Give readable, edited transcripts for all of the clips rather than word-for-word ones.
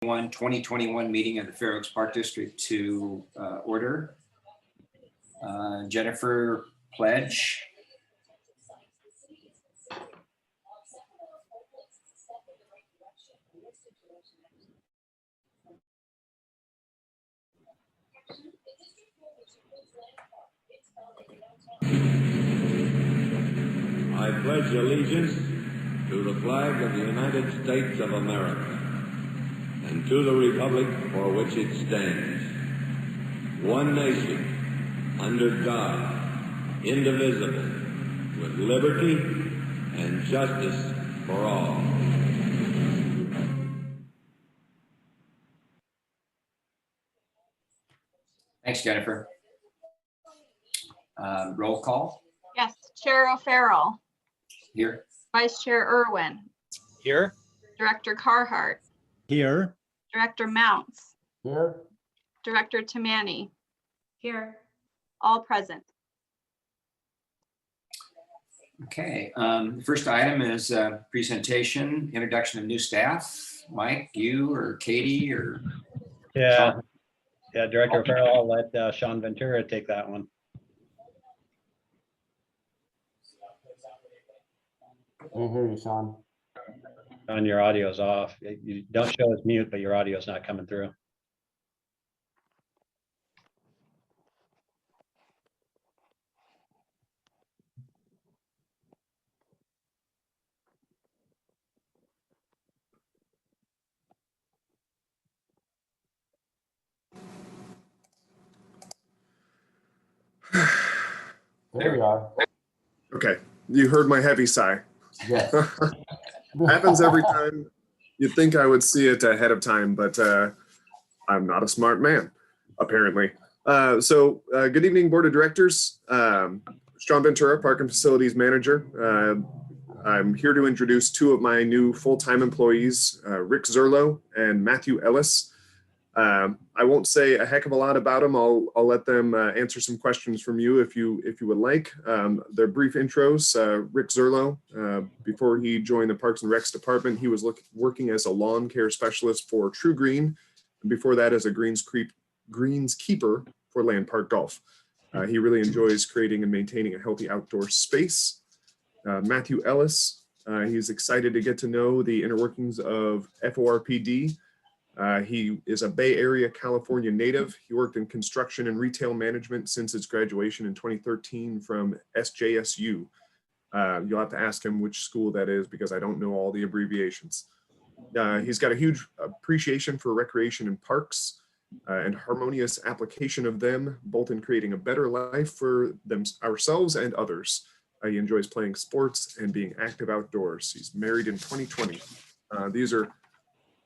2021 meeting of the Fair Oaks Park District to order. Jennifer, pledge. I pledge allegiance to the flag of the United States of America and to the republic for which it stands, one nation, under God, indivisible, with liberty and justice for all. Thanks, Jennifer. Roll call. Yes, Chair O'Farrell, Here. Vice Chair Irwin, Here. Director Carhart, Here. Director Mounts, Here. Director Tamani, Here. all present. Okay, the first item is presentation, introduction of new staff. Mike, you or Katie or? Yeah. Yeah, Director Farrell, I'll let Sean Ventura take that one. Can't hear you, Sean. Sean, your audio's off. You don't show as mute, but your audio's not coming through. There you are. Okay, you heard my heavy sigh. Yes. Happens every time. You'd think I would see it ahead of time, but I'm not a smart man, apparently. Good evening, Board of Directors. Sean Ventura, Park and Facilities Manager. I'm here to introduce two of my new full-time employees, Rick Zerlo and Matthew Ellis. I won't say a heck of a lot about them. I'll let them answer some questions from you if you would like. Their brief intros. Rick Zerlo, before he joined the Parks and Recs department, he was working as a lawn care specialist for True Green, and before that as a greenskeeper for Land Park Golf. He really enjoys creating and maintaining a healthy outdoor space. Matthew Ellis, he's excited to get to know the inner workings of FORPD. He is a Bay Area, California native. He worked in construction and retail management since his graduation in 2013 from SJSU. You'll have to ask him which school that is because I don't know all the abbreviations. He's got a huge appreciation for recreation and parks and harmonious application of them, both in creating a better life for ourselves and others. He enjoys playing sports and being active outdoors. He's married in 2020. These are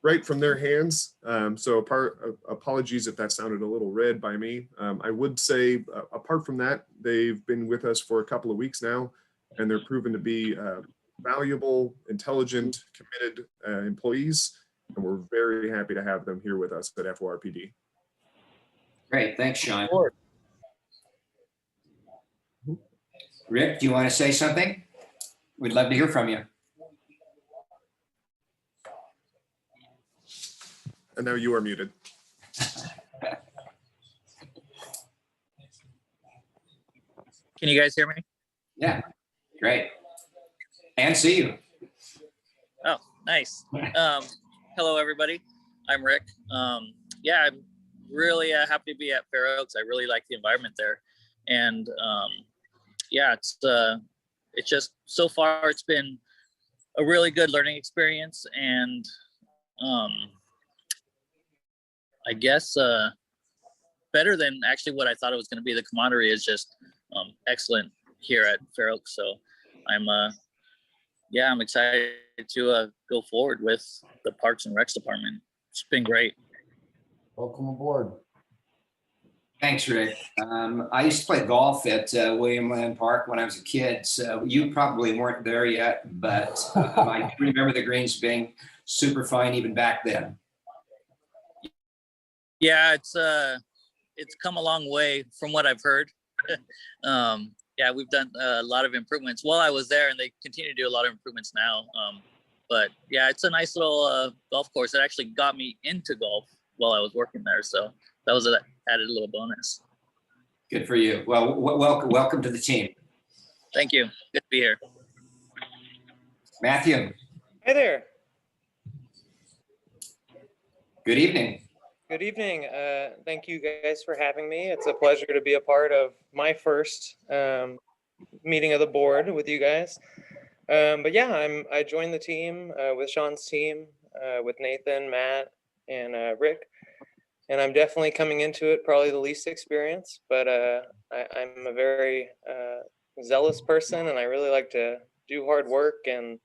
right from their hands. Apologies if that sounded a little red by me. I would say, apart from that, they've been with us for a couple of weeks now, and they're proven to be valuable, intelligent, committed employees, and we're very happy to have them here with us at FORPD. Great, thanks, Sean. Rick, do you want to say something? We'd love to hear from you. And now you are muted. Can you guys hear me? Yeah, great. And see you. Oh, nice. Hello, everybody. I'm Rick. Yeah, I'm really happy to be at Fair Oaks. I really like the environment there. And yeah, it's just, so far, it's been a really good learning experience. And I guess better than actually what I thought it was going to be. The camaraderie is just excellent here at Fair Oaks. So I'm excited to go forward with the Parks and Recs department. It's been great. Welcome aboard. Thanks, Rick. I used to play golf at William Land Park when I was a kid, so you probably weren't there yet, but I remember the greens being super fine even back then. Yeah, it's come a long way from what I've heard. Yeah, we've done a lot of improvements while I was there, and they continue to do a lot of improvements now. But yeah, it's a nice little golf course. It actually got me into golf while I was working there. So that was an added little bonus. Good for you. Well, welcome to the team. Thank you. Good to be here. Matthew, Hey there. good evening. Good evening. Thank you guys for having me. It's a pleasure to be a part of my first meeting of the board with you guys. But yeah, I joined the team with Sean's team, with Nathan, Matt, and Rick. And I'm definitely coming into it probably the least experienced, but I'm a very zealous person, and I really like to do hard work and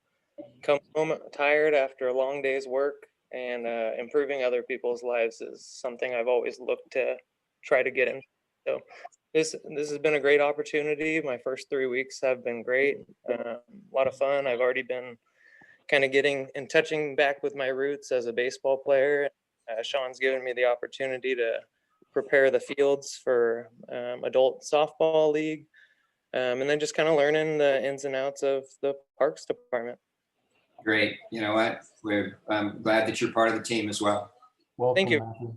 come home tired after a long day's work. And improving other people's lives is something I've always looked to try to get in. So this has been a great opportunity. My first 3 weeks have been great, a lot of fun. I've already been kind of getting and touching back with my roots as a baseball player. Sean's given me the opportunity to prepare the fields for adult softball league, and then just kind of learning the ins and outs of the parks department. Great. You know what? I'm glad that you're part of the team as well. Welcome, Thank you. Matthew.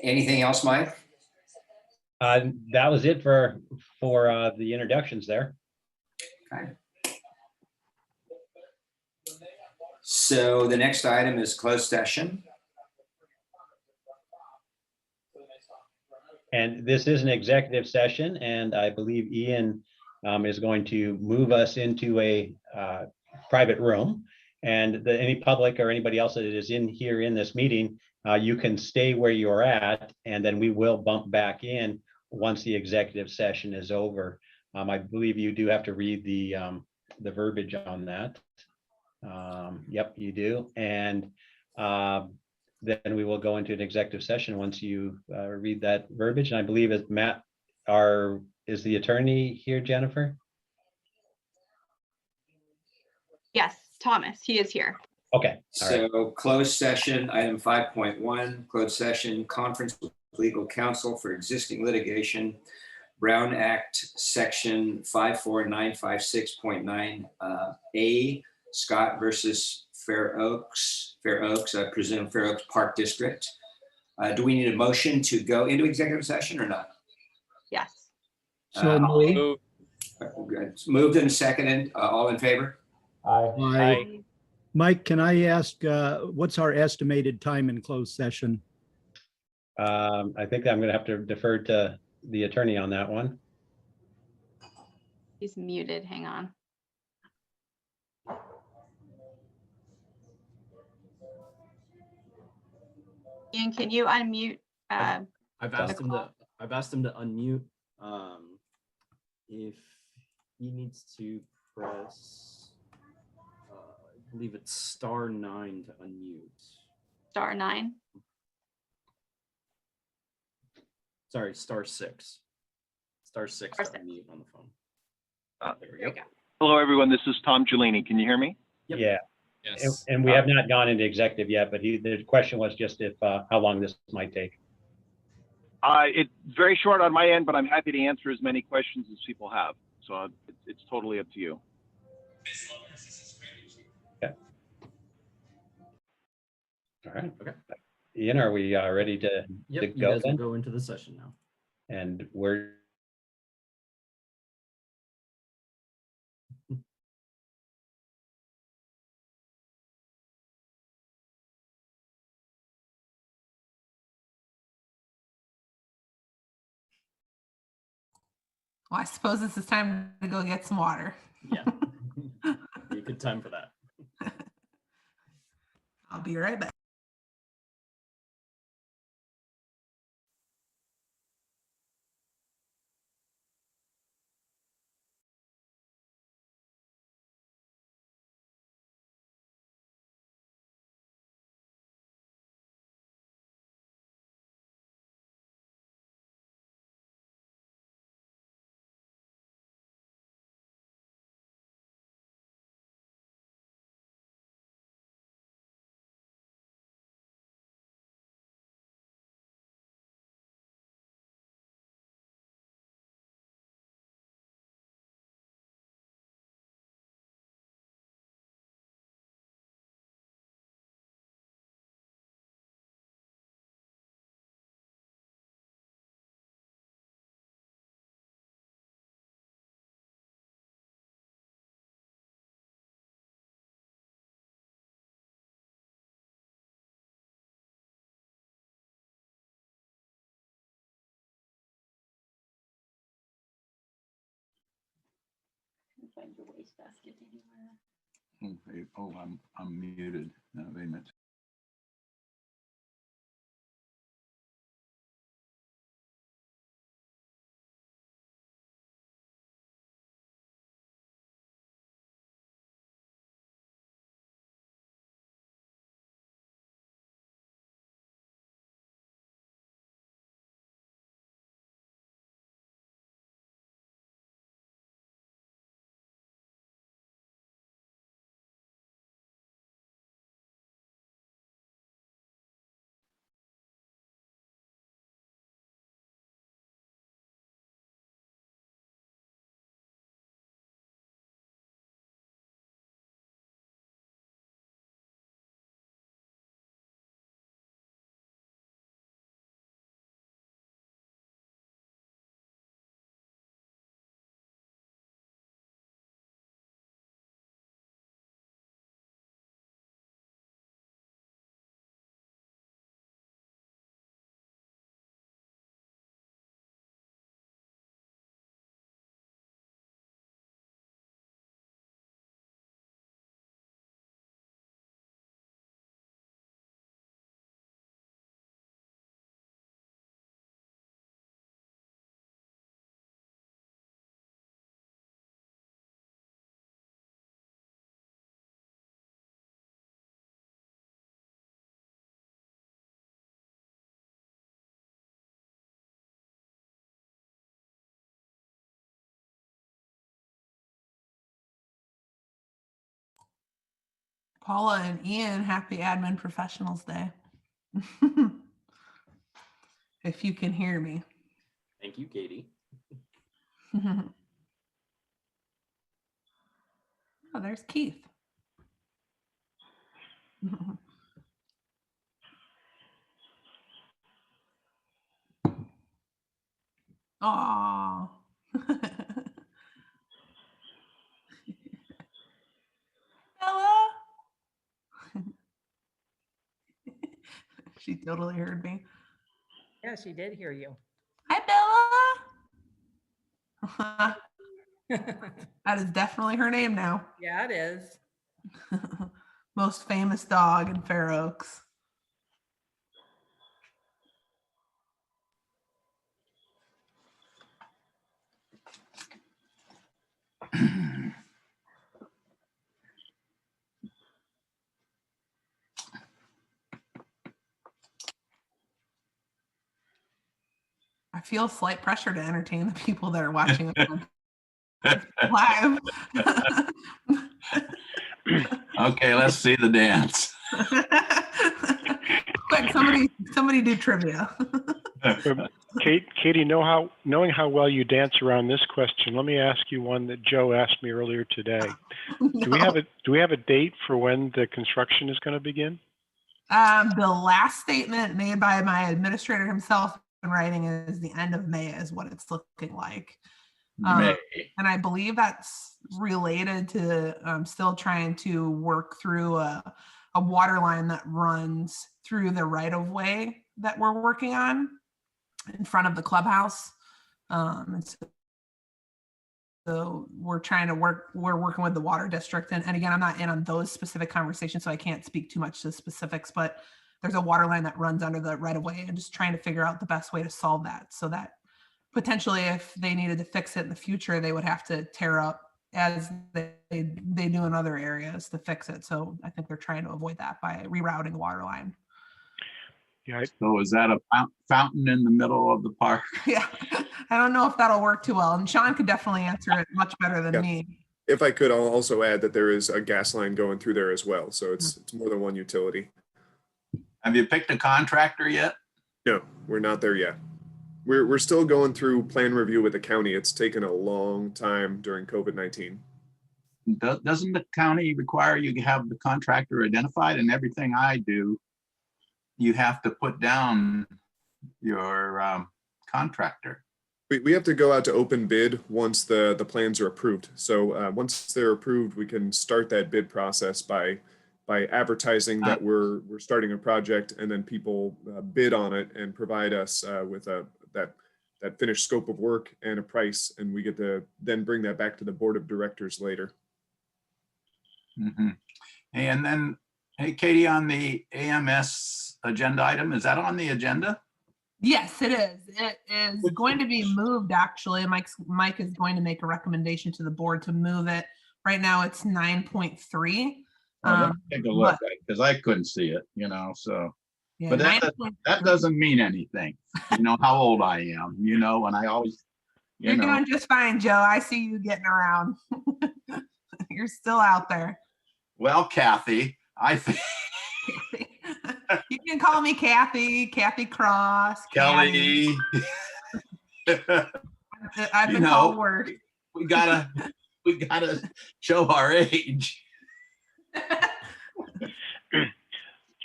Anything else, Mike? That was it for the introductions there. Okay. So the next item is closed session. And this is an executive session, and I believe Ian is going to move us into a private room. And any public or anybody else that is in here in this meeting, you can stay where you're at, and then we will bump back in once the executive session is over. I believe you do have to read the verbiage on that. Yep, you do. And then we will go into an executive session once you read that verbiage. And I believe it's Matt, is the attorney here, Jennifer? Yes, Thomas, he is here. Okay, all right. So closed session, item 5.1, closed session, conference with legal counsel for existing litigation, Brown Act, section 54956.9 A, Scott versus Fair Oaks, I presume Fair Oaks Park District. Do we need a motion to go into executive session or not? Yes. So moved. It's moved and seconded. All in favor? Aye. Aye. Mike, can I ask, what's our estimated time in closed session? I think I'm gonna have to defer to the attorney on that one. He's muted. Hang on. Ian, can you unmute? I've asked him to unmute. If he needs to press, I believe it's *9 to unmute. *9. Sorry, *6. *6 to *6. unmute on the phone. There we There you go. go. Hello, everyone. This is Tom Giulini. Can you hear me? Yep. Yeah, Yes. and we have not gone into executive yet, but the question was just if how long this might take. It's very short on my end, but I'm happy to answer as many questions as people have. So it's totally up to you. All right. Okay. Ian, are we ready to Yep, you go guys will then? go into the session now. And we're Well, I suppose this is time to go get some water. Yeah. Be a good time for that. I'll be right back. Okay. Oh, I'm muted. No, wait a minute. Paula and Ian, happy Admin Professionals Day. If you can hear me. Thank you, Katie. Oh, there's Keith. Aw. Bella. She totally heard me. Yeah, she did hear you. Hi, Bella. That is definitely her name now. Yeah, it is. Most famous dog in Fair Oaks. I feel slight pressure to entertain the people that are watching live. Okay, let's see the dance. Quick, somebody do trivia. Katie, knowing how well you dance around this question, let me ask you one that Joe asked me earlier today. Do we have a date for when the construction is going to begin? The last statement made by my administrator himself in writing is the end of May is what it's looking like. May. And I believe that's related to still trying to work through a water line that runs through the right of way that we're working on in front of the clubhouse. And so we're working with the water district. And again, I'm not in on those specific conversations, so I can't speak too much to the specifics, but there's a water line that runs under the right of way and just trying to figure out the best way to solve that so that potentially if they needed to fix it in the future, they would have to tear up as they do in other areas to fix it. So I think they're trying to avoid that by rerouting the water line. Yeah. So is that a fountain in the middle of the park? Yeah, I don't know if that'll work too well. And Sean could definitely answer it much better than me. If I could, I'll also add that there is a gas line going through there as well. So it's more than one utility. Have you picked a contractor yet? No, we're not there yet. We're still going through plan review with the county. It's taken a long time during COVID-19. Doesn't the county require you to have the contractor identified? And everything I do, you have to put down your contractor. We have to go out to open bid once the plans are approved. So once they're approved, we can start that bid process by advertising that we're starting a project, and then people bid on it and provide us with that that finished scope of work and a price, and we get to then bring that back to the board of directors later. Mhm. And then, hey, Katie, on the AMS agenda item, is that on the agenda? Yes, it is. It is going to be moved, actually. Mike is going to make a recommendation to the board to move it. Right now, it's 9.3. Let me take a look, but- because I couldn't see it, so. Yeah, But that 9.3. doesn't mean anything. You know how old I am, and I always, You're doing just fine, Joe. I see you getting around. You're still out there. well, Kathy, I think You can call me Kathy Cross. Kelly. I've been called worse. we gotta show our age.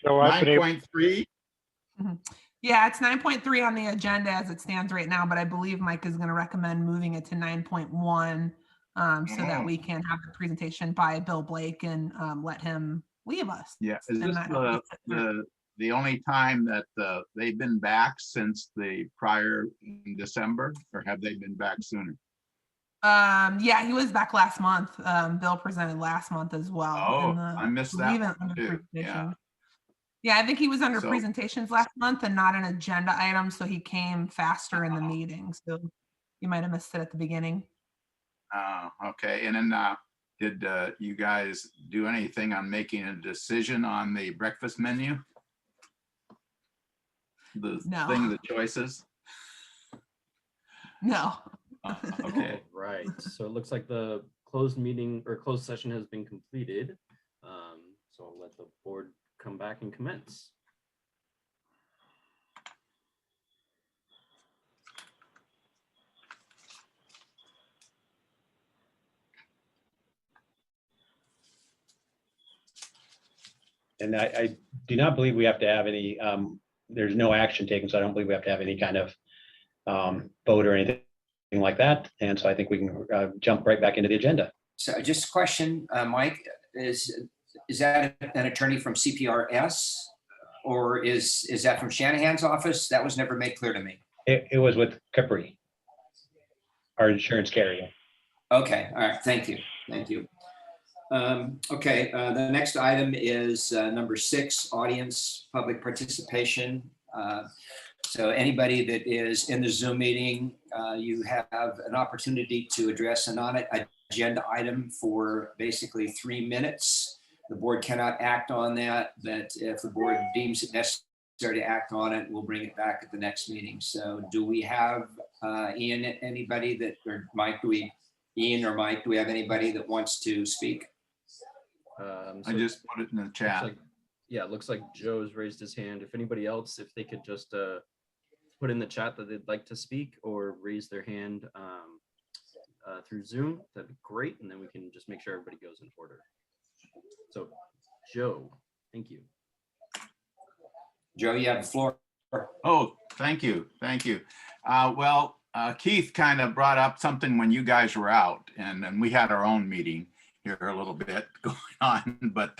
Joe, I've been able, 9.3. Yeah, it's 9.3 on the agenda as it stands right now, but I believe Mike is going to recommend moving it to 9.1 so that we can have the presentation by Bill Blake and let him leave us. Yeah, is And this not- the only time that they've been back since the prior in December, or have they been back sooner? Yeah, he was back last month. Bill presented last month as well. Oh, in the- I missed believe that it under one too. presentation. Yeah. Yeah, I think he was under So- presentations last month and not an agenda item, so he came faster in the meeting. So you might have missed it at the beginning. Okay, and then did you guys do anything on making a decision on the breakfast menu? The No. thing, the choices? No. Okay. Right, so it looks like the closed meeting or closed session has been completed. So I'll let the board come back and commence. And I do not believe we have to have any, there's no action taken, so I don't believe we have to have any kind of vote or anything like that. And so I think we can jump right back into the agenda. So just a question, Mike, is that an attorney from CPRS? Or is that from Shanahan's office? That was never made clear to me. It was with Capri, our insurance carrier. Okay, all right, thank you, thank you. Okay, the next item is number 6, audience public participation. So anybody that is in the Zoom meeting, you have an opportunity to address a non-agenda item for basically 3 minutes. The board cannot act on that, but if the board deems it necessary to act on it, we'll bring it back at the next meeting. So do we have, Ian, anybody that, or Mike, Ian or Mike, do we have anybody that wants to speak? I just put it in the chat. Yeah, it looks like Joe's raised his hand. If anybody else, if they could just put in the chat that they'd like to speak or raise their hand through Zoom, that'd be great. And then we can just make sure everybody goes in order. So, Joe, thank you. Joe, you have the floor. Oh, thank you. Thank you. Keith kind of brought up something when you guys were out, and then we had our own meeting here a little bit going on, but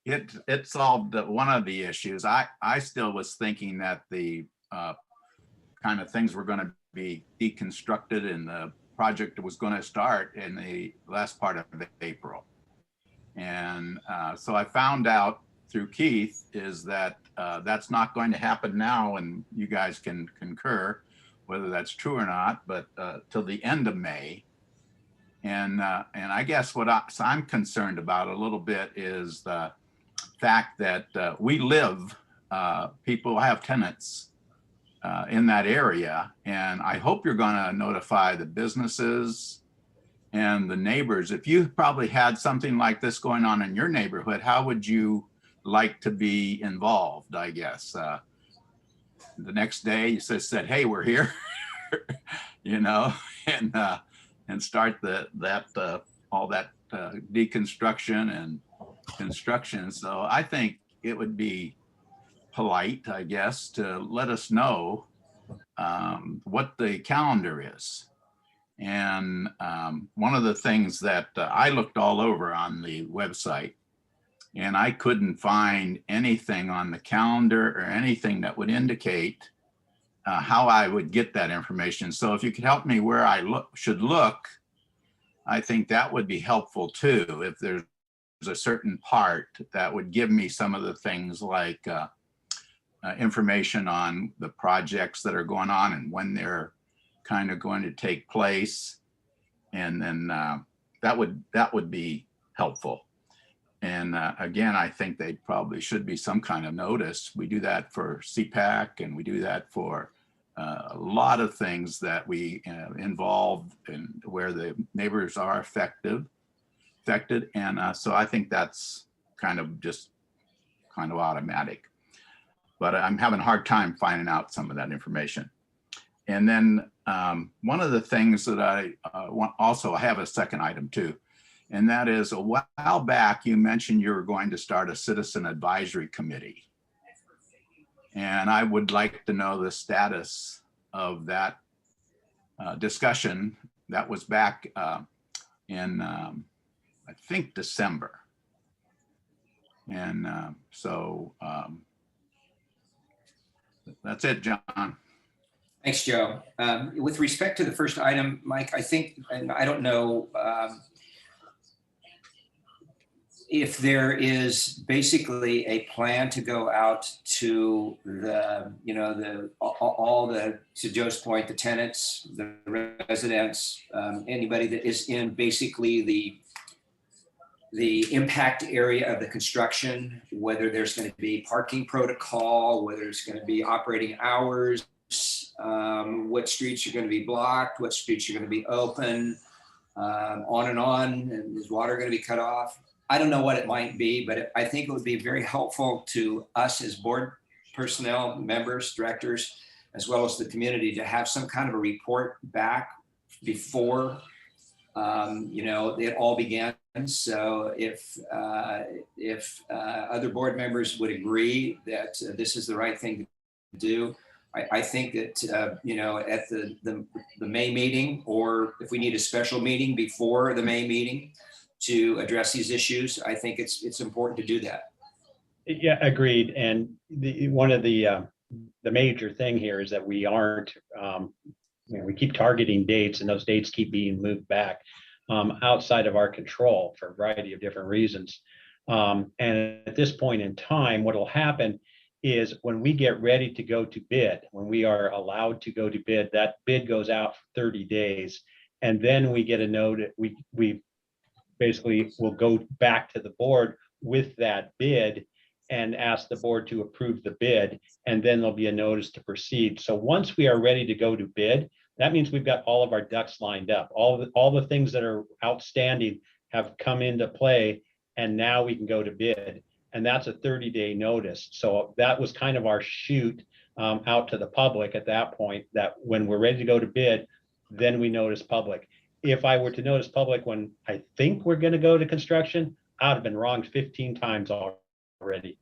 it solved one of the issues. I still was thinking that the kind of things were going to be deconstructed and the project was going to start in the last part of April. And so I found out through Keith is that that's not going to happen now, and you guys can concur whether that's true or not, but till the end of May. And I guess what I'm concerned about a little bit is the fact that we live, people have tenants in that area, and I hope you're going to notify the businesses and the neighbors. If you probably had something like this going on in your neighborhood, how would you like to be involved? I guess the next day you just said, "Hey, we're here," and start all that deconstruction and construction. So I think it would be polite, I guess, to let us know what the calendar is. And one of the things that I looked all over on the website, and I couldn't find anything on the calendar or anything that would indicate how I would get that information. So if you could help me where I should look, I think that would be helpful too. If there's a certain part that would give me some of the things like information on the projects that are going on and when they're kind of going to take place. And then that would be helpful. And again, I think they probably should be some kind of notice. We do that for CPAC, and we do that for a lot of things that we involve in where the neighbors are affected. And so I think that's kind of automatic. But I'm having a hard time finding out some of that information. And then one of the things that I want, also I have a second item too, and that is a while back you mentioned you were going to start a citizen advisory committee. And I would like to know the status of that discussion. That was back in, I think, December. And so that's it, John. Thanks, Joe. With respect to the first item, Mike, I think, and I don't know if there is basically a plan to go out to the, to Joe's point, the tenants, the residents, anybody that is in basically the impact area of the construction, whether there's going to be parking protocol, whether it's going to be operating hours, what streets are going to be blocked, what streets are going to be open, on and on, and is water going to be cut off? I don't know what it might be, but I think it would be very helpful to us as board personnel, members, directors, as well as the community to have some kind of a report back before, it all began. So if other board members would agree that this is the right thing to do, I think that, at the May meeting, or if we need a special meeting before the May meeting to address these issues, I think it's important to do that. Yeah, agreed. And one of the major thing here is that we aren't, we keep targeting dates, and those dates keep being moved back outside of our control for a variety of different reasons. And at this point in time, what will happen is when we get ready to go to bid, when we are allowed to go to bid, that bid goes out for 30 days. And then we get a note, we basically will go back to the board with that bid and ask the board to approve the bid. And then there'll be a notice to proceed. So once we are ready to go to bid, that means we've got all of our ducks lined up. All the things that are outstanding have come into play, and now we can go to bid. And that's a 30-day notice. So that was kind of our shoot out to the public at that point, that when we're ready to go to bid, then we notice public. If I were to notice public when I think we're going to go to construction, I'd have been wrong 15 times already.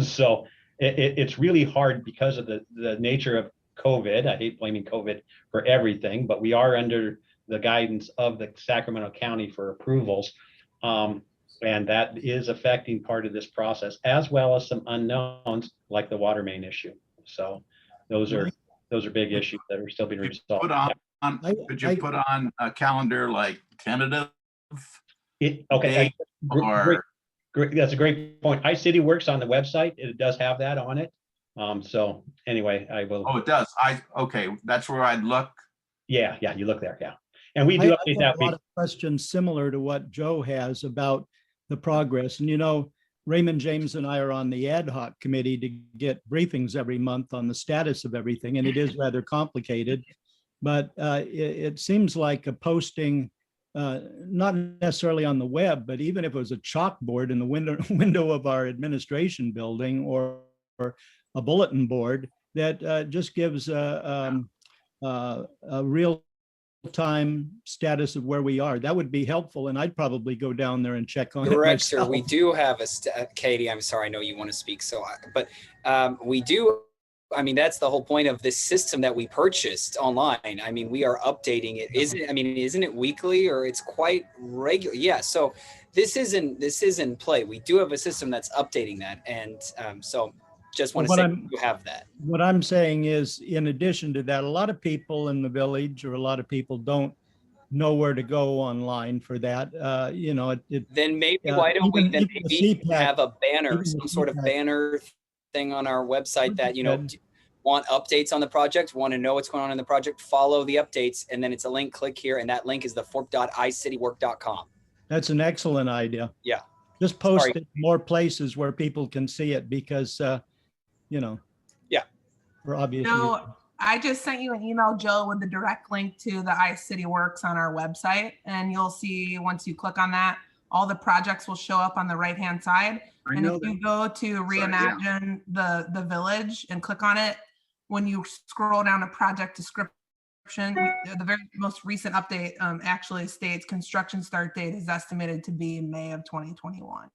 So it's really hard because of the nature of COVID. I hate blaming COVID for everything, but we are under the guidance of the Sacramento County for approvals. And that is affecting part of this process, as well as some unknowns like the water main issue. So those are big issues that are still being resolved. Could you put on a calendar like tentative? Okay. Great. That's a great point. iCity Works on the website. It does have that on it. So anyway, I will. Oh, it does. Okay. That's where I'd look. Yeah. You look there. Yeah. And we do update that. A lot of questions similar to what Joe has about the progress. And, Raymond James and I are on the ad hoc committee to get briefings every month on the status of everything. And it is rather complicated, but it seems like a posting, not necessarily on the web, but even if it was a chalkboard in the window of our administration building, or a bulletin board that just gives a real time status of where we are. That would be helpful, and I'd probably go down there and check on Correct, it sir. myself. We do have Katie, I'm sorry, I know you want to speak, but we do. I mean, that's the whole point of this system that we purchased online. I mean, we are updating it. Isn't it weekly, or it's quite regular? Yeah. So this is in play. We do have a system that's updating that, and so Just want to What say I'm- you have that. What I'm saying is, in addition to that, a lot of people in the village or a lot of people don't know where to go online for that. You know, Then maybe Yeah, why don't we even- then even the maybe CPAC have a banner, even the some sort of CPAC banner thing on our website that, you know, Good. want updates on the project, want to know what's going on in the project, follow the updates, and then it's a link, click here, and that link is the fork.icitywork.com. That's an excellent idea. Yeah. Just post Sorry. it more places where people can see it because, you know. Yeah. For obvious reasons. No, I just sent you an email, Joe, with the direct link to the iCity Works on our website. And you'll see, once you click on that, all the projects will show up on the right-hand side. I And know if you go to Sorry, yeah. reimagine the village and click on it, when you scroll down to project description, the very most recent update actually states construction start date is estimated to be May of 2021.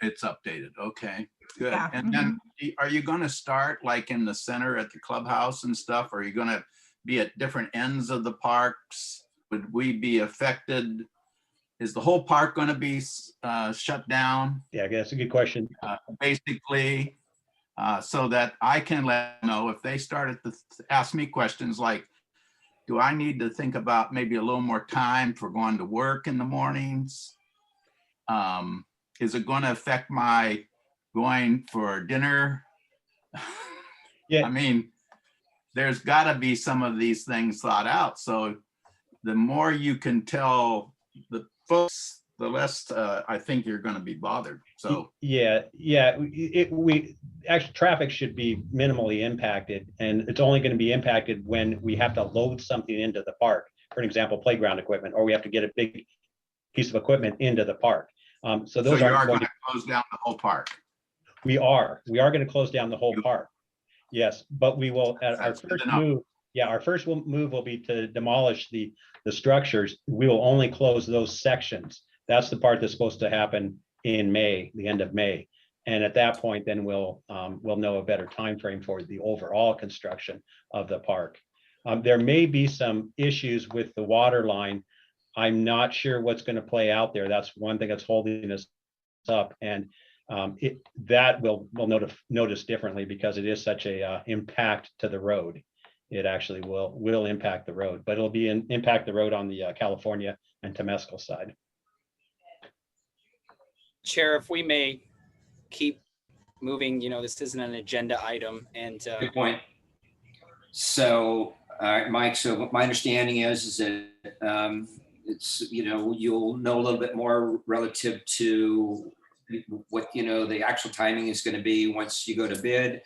It's updated. Okay, good. Yeah, And then are you going to start like in the center at the clubhouse and stuff? Are you going to be at different ends of the parks? Would we be affected? Is the whole park going to be shut down? Yeah, that's a good question. Basically, so that I can let them know if they started to ask me questions like, do I need to think about maybe a little more time for going to work in the mornings? Is it going to affect my going for dinner? Yeah. I mean, there's got to be some of these things thought out. So the more you can tell the folks, the less I think you're going to be bothered. So Yeah, we actually, traffic should be minimally impacted, and it's only going to be impacted when we have to load something into the park. For an example, playground equipment, or we have to get a big piece of equipment into the park. So those you aren't are going going to close down the whole park. We are going to close down the whole park. Yes, but we will, at our That's good first to know. move, our first move will be to demolish the structures. We will only close those sections. That's the part that's supposed to happen in May, the end of May. And at that point, then we'll know a better time frame for the overall construction of the park. There may be some issues with the water line. I'm not sure what's going to play out there. That's one thing that's holding us up, and that we'll notice differently because it is such a impact to the road. It actually will impact the road, but it'll be impact the road on the California and Temescal side. Chair, if we may keep moving, you know, this isn't an agenda item, and Good point. So, Mike, so my understanding is that it's, you know, you'll know a little bit more relative to what, you know, the actual timing is going to be once you go to bid,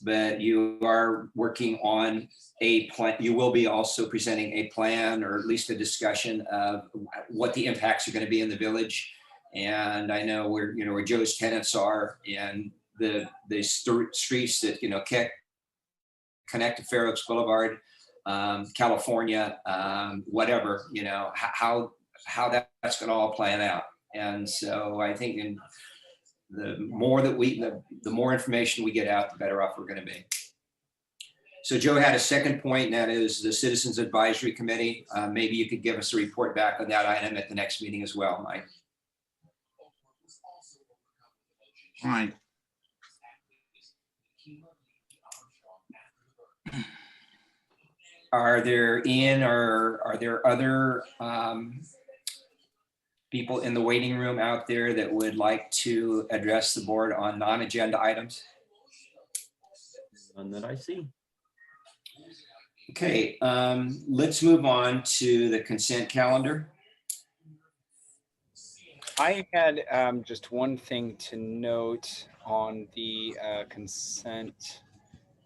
but you are working on a plan. You will be also presenting a plan, or at least a discussion of what the impacts are going to be in the village. And I know where, you know, where Joe's tenants are, and the streets that, you know, connect to Fair Oaks Boulevard, California, whatever, you know, how that's going to all plan out. And so I think the more information we get out, the better off we're going to be. So Joe had a second point, and that is the Citizens Advisory Committee. Maybe you could give us a report back on that item at the next meeting as well, Mike. Fine. Are there other people in the waiting room out there that would like to address the board on non-agenda items? None that I see. Okay, let's move on to the consent calendar. I had just one thing to note on the consent.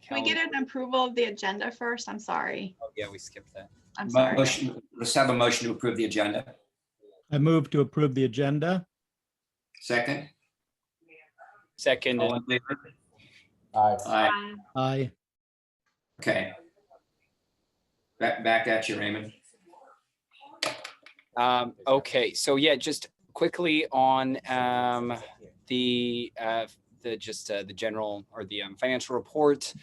Can we get an approval of the agenda first? I'm sorry. Oh, yeah, we skipped that. I'm sorry. Let's have a motion to approve the agenda. I move to approve the agenda. Second? Second. All in favor? Aye. Aye. Aye. Okay. Back at you, Raymond. Okay, so yeah, just quickly on the general, or the financial report.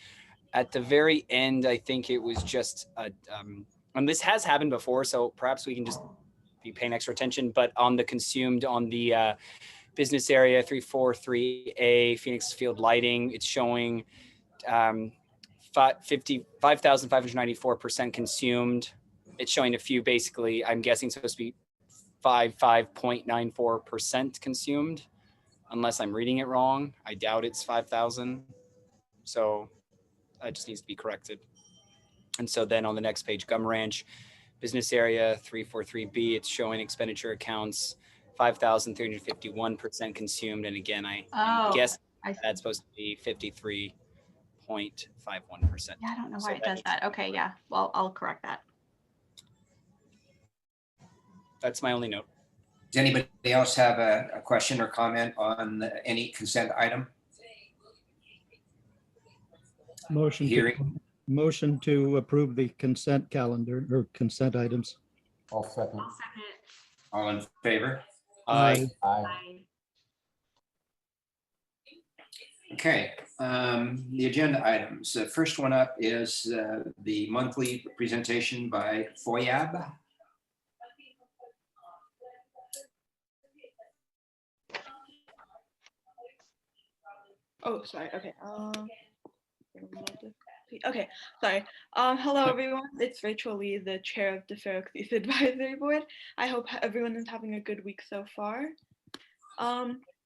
At the very end, I think it was just and this has happened before, so perhaps we can just be paying extra attention, but on the consumed, on the Business area 343A, Phoenix Field Lighting, it's showing 5,594% consumed. It's showing a few, basically, I'm guessing supposed to be 5.94% consumed, unless I'm reading it wrong. I doubt it's 5,000. So that just needs to be corrected. And so then on the next page, Gum Ranch, business area 343B, it's showing expenditure accounts 5,351% consumed. And again, I guess that's supposed to be 53.51%. Yeah, I don't know why it does that. Okay, yeah, well, I'll correct that. That's my only note. Does anybody else have a question or comment on any consent item? Motion to approve the consent calendar or consent items. I'll second. All in favor? Aye. Aye. Okay, the agenda items. The first one up is the monthly presentation by FOIAB. Oh, sorry. Okay. Okay. Sorry. Hello, everyone. It's Rachel Lee, the chair of the Fair Oaks Youth Advisory Board. I hope everyone is having a good week so far.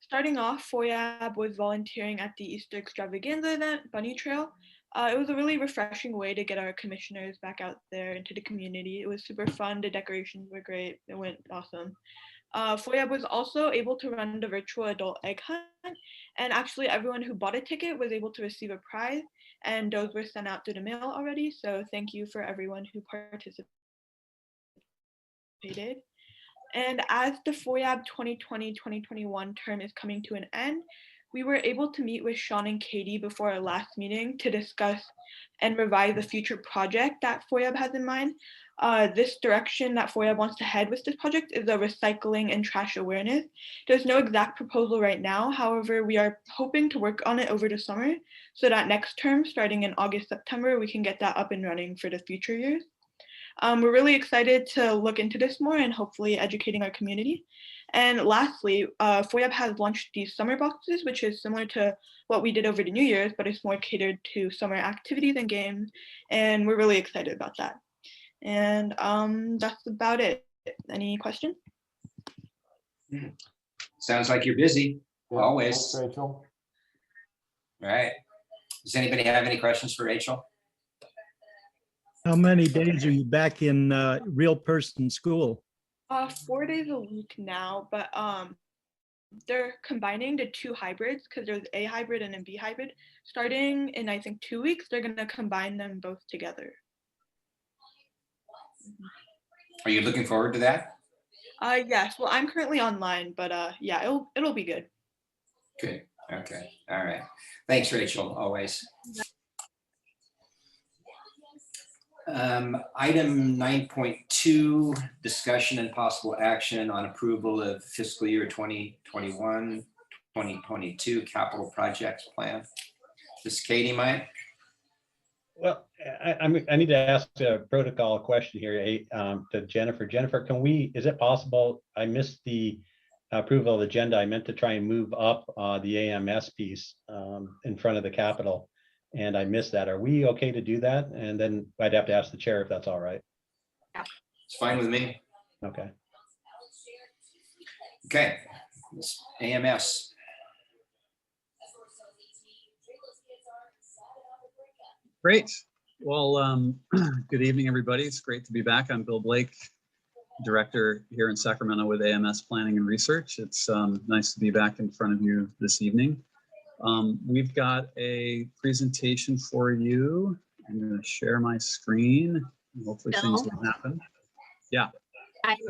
Starting off, FOIAB was volunteering at the Easter Extravaganza event, Bunny Trail. It was a really refreshing way to get our commissioners back out there into the community. It was super fun. The decorations were great. It went awesome. FOIAB was also able to run the virtual adult egg hunt, and actually everyone who bought a ticket was able to receive a prize, and those were sent out through the mail already. So thank you for everyone who participated. And as the FOIAB 2020-2021 term is coming to an end, we were able to meet with Sean and Katie before our last meeting to discuss and revise the future project that FOIAB has in mind. This direction that FOIAB wants to head with this project is a recycling and trash awareness. There's no exact proposal right now. However, we are hoping to work on it over the summer so that next term, starting in August, September, we can get that up and running for the future years. We're really excited to look into this more and hopefully educating our community. And lastly, FOIAB has launched these summer boxes, which is similar to what we did over the New Year's, but it's more catered to summer activities and games. And we're really excited about that. And that's about it. Any questions? Sounds like you're busy, always. Thanks, Rachel. All right. Does anybody have any questions for Rachel? How many days are you back in real person school? 4 days a week now, but they're combining the two hybrids because there's a hybrid and a B hybrid. Starting in, I think, 2 weeks, they're going to combine them both together. Are you looking forward to that? Yes, well, I'm currently online, but yeah, it'll be good. Good. Okay. All right. Thanks, Rachel, always. Item 9.2, discussion and possible action on approval of fiscal year 2021-2022 capital projects plan. This is Katie, Mike. Well, I need to ask a protocol question here to Jennifer. Jennifer, is it possible, I missed the approval of the agenda. I meant to try and move up the AMS piece in front of the Capitol, and I missed that. Are we okay to do that? And then I'd have to ask the chair if that's all right. It's fine with me. Okay. Okay. AMS. Great. Well, good evening, everybody. It's great to be back. I'm Bill Blake, director here in Sacramento with AMS Planning and Research. It's nice to be back in front of you this evening. We've got a presentation for you. I'm going to share my screen. Hopefully things will happen. Yeah.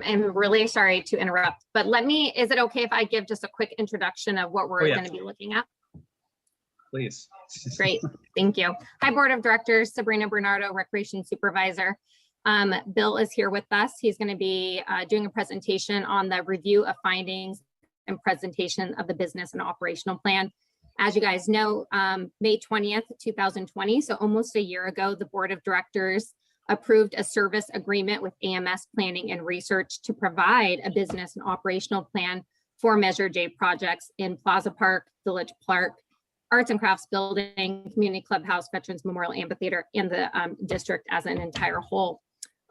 I'm really sorry to interrupt, but is it okay if I give just a quick introduction of what we're going to be looking at? Please. Great, thank you. Hi, Board of Directors, Sabrina Bernardo, Recreation Supervisor. Bill is here with us. He's going to be doing a presentation on the review of findings and presentation of the business and operational plan. As you guys know, May 20th, 2020, so almost a year ago, the Board of Directors approved a service agreement with AMS Planning and Research to provide a business and operational plan for Measure J projects in Plaza Park, Village Park, Arts and Crafts Building, Community Clubhouse, Veterans Memorial Amphitheater, and the district as an entire whole.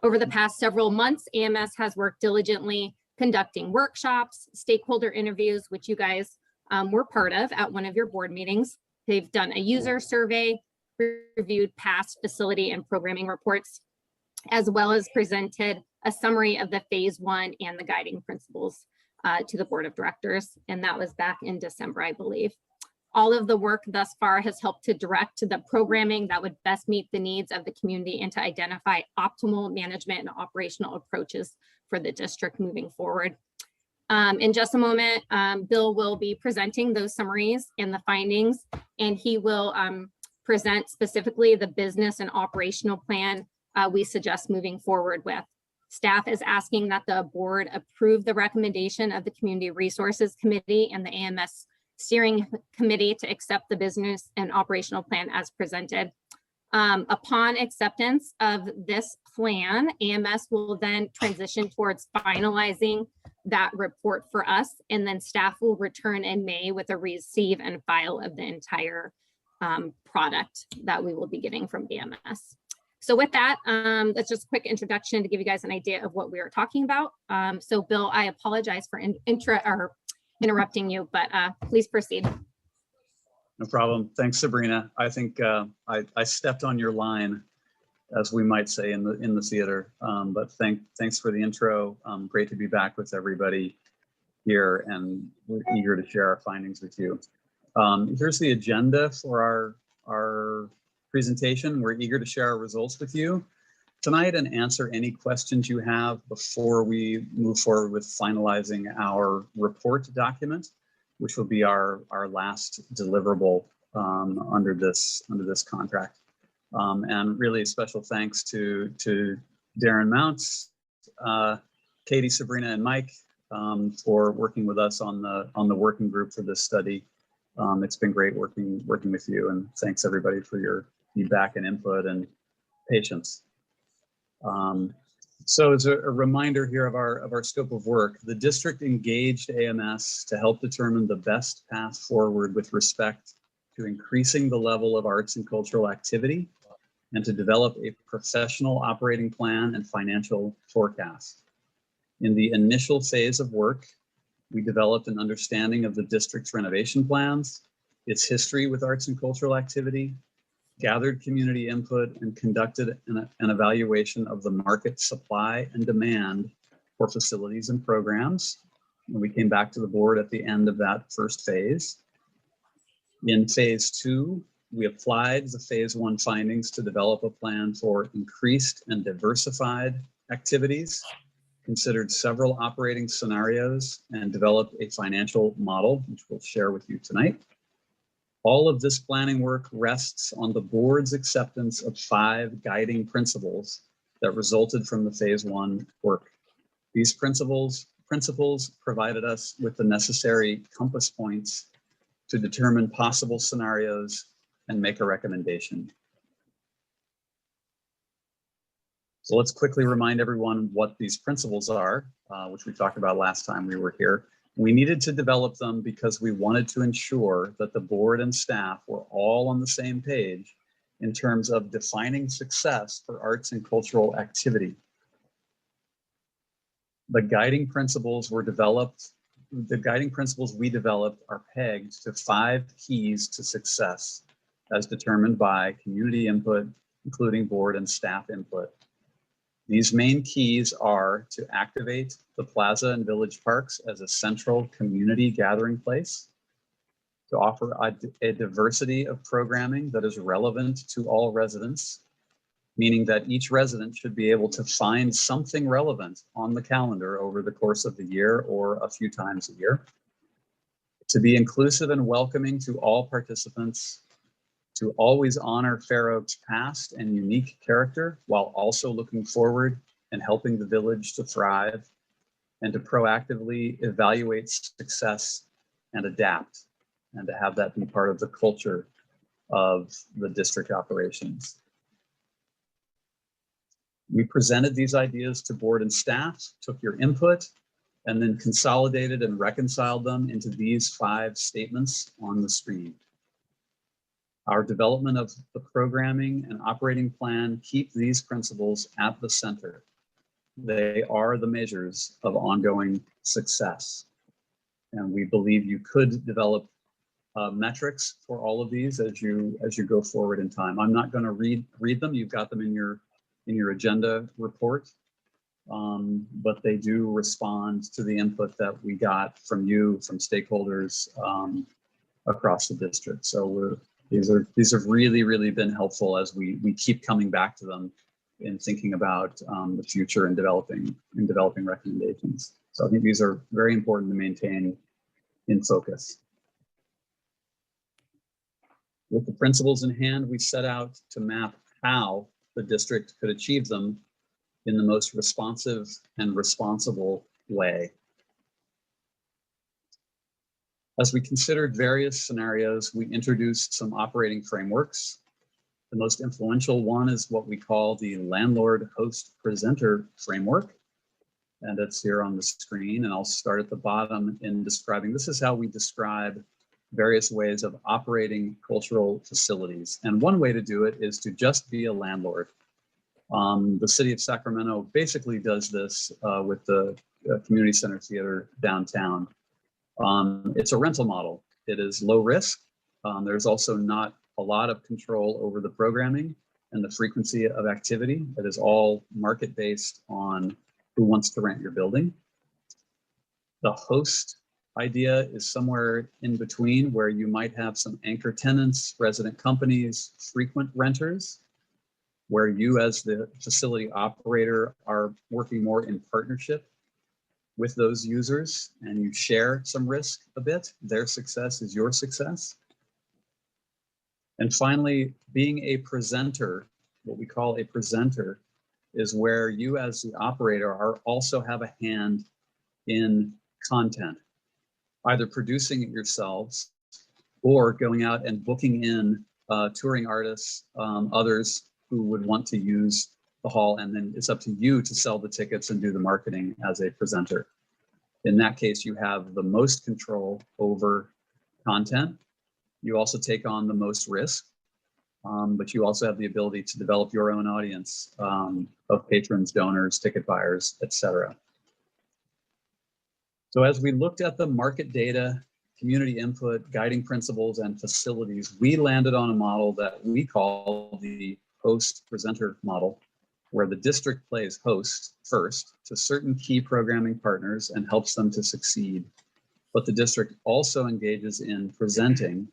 Over the past several months, AMS has worked diligently conducting workshops, stakeholder interviews, which you guys were part of at one of your board meetings. They've done a user survey, reviewed past facility and programming reports, as well as presented a summary of the phase 1 and the guiding principles to the board of directors. And that was back in December, I believe. All of the work thus far has helped to direct the programming that would best meet the needs of the community and to identify optimal management and operational approaches for the district moving forward. In just a moment, Bill will be presenting those summaries and the findings, and he will present specifically the business and operational plan we suggest moving forward with. Staff is asking that the board approve the recommendation of the Community Resources Committee and the AMS Steering Committee to accept the business and operational plan as presented. Upon acceptance of this plan, AMS will then transition towards finalizing that report for us, and then staff will return in May with a receive and file of the entire product that we will be getting from AMS. So with that, that's just a quick introduction to give you guys an idea of what we are talking about. So Bill, I apologize for interrupting you, but please proceed. No problem. Thanks, Sabrina. I think I stepped on your line, as we might say in the theater. But thanks for the intro. Great to be back with everybody here, and we're eager to share our findings with you. Here's the agenda for our presentation. We're eager to share our results with you tonight and answer any questions you have before we move forward with finalizing our report document, which will be our last deliverable under this contract. And really a special thanks to Darren Mounts, Katie, Sabrina, and Mike for working with us on the working group for this study. It's been great working with you, and thanks everybody for your feedback and input and patience. So as a reminder here of our scope of work, the district engaged AMS to help determine the best path forward with respect to increasing the level of arts and cultural activity and to develop a professional operating plan and financial forecast. In the initial phase of work, we developed an understanding of the district's renovation plans, its history with arts and cultural activity, gathered community input, and conducted an evaluation of the market supply and demand for facilities and programs. And we came back to the board at the end of that first phase. In phase 2, we applied the phase 1 findings to develop a plan for increased and diversified activities, considered several operating scenarios, and developed a financial model, which we'll share with you tonight. All of this planning work rests on the board's acceptance of 5 guiding principles that resulted from the phase 1 work. These principles provided us with the necessary compass points to determine possible scenarios and make a recommendation. So let's quickly remind everyone what these principles are, which we talked about last time we were here. We needed to develop them because we wanted to ensure that the board and staff were all on the same page in terms of defining success for arts and cultural activity. The guiding principles we developed are pegged to 5 keys to success as determined by community input, including board and staff input. These main keys are to activate the plaza and village parks as a central community gathering place, to offer a diversity of programming that is relevant to all residents, meaning that each resident should be able to find something relevant on the calendar over the course of the year or a few times a year, to be inclusive and welcoming to all participants, to always honor Fair Oaks' past and unique character while also looking forward and helping the village to thrive, and to proactively evaluate success and adapt, and to have that be part of the culture of the district operations. We presented these ideas to board and staff, took your input, and then consolidated and reconciled them into these 5 statements on the screen. Our development of the programming and operating plan keep these principles at the center. They are the measures of ongoing success. And we believe you could develop metrics for all of these as you go forward in time. I'm not going to read them. You've got them in your agenda report, but they do respond to the input that we got from you, from stakeholders across the district. So these have really been helpful as we keep coming back to them in thinking about the future and developing recommendations. So I think these are very important to maintain in focus. With the principles in hand, we set out to map how the district could achieve them in the most responsive and responsible way. As we considered various scenarios, we introduced some operating frameworks. The most influential one is what we call the landlord host presenter framework. And it's here on the screen, and I'll start at the bottom in describing, this is how we describe various ways of operating cultural facilities. And one way to do it is to just be a landlord. The city of Sacramento basically does this with the community center theater downtown. It's a rental model. It is low risk. There's also not a lot of control over the programming and the frequency of activity. It is all market-based on who wants to rent your building. The host idea is somewhere in between, where you might have some anchor tenants, resident companies, frequent renters, where you as the facility operator are working more in partnership with those users and you share some risk a bit. Their success is your success. And finally, being a presenter, what we call a presenter, is where you as the operator also have a hand in content, either producing it yourselves or going out and booking in touring artists, others who would want to use the hall, and then it's up to you to sell the tickets and do the marketing as a presenter. In that case, you have the most control over content. You also take on the most risk, but you also have the ability to develop your own audience of patrons, donors, ticket buyers, etc. So as we looked at the market data, community input, guiding principles, and facilities, we landed on a model that we call the host presenter model, where the district plays host first to certain key programming partners and helps them to succeed. But the district also engages in presenting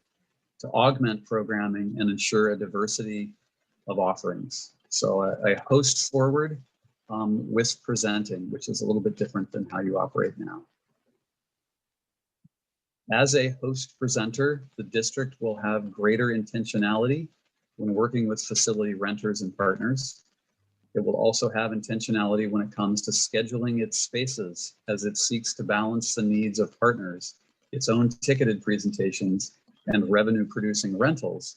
to augment programming and ensure a diversity of offerings. So a host forward with presenting, which is a little bit different than how you operate now. As a host presenter, the district will have greater intentionality when working with facility renters and partners. It will also have intentionality when it comes to scheduling its spaces as it seeks to balance the needs of partners, its own ticketed presentations, and revenue-producing rentals,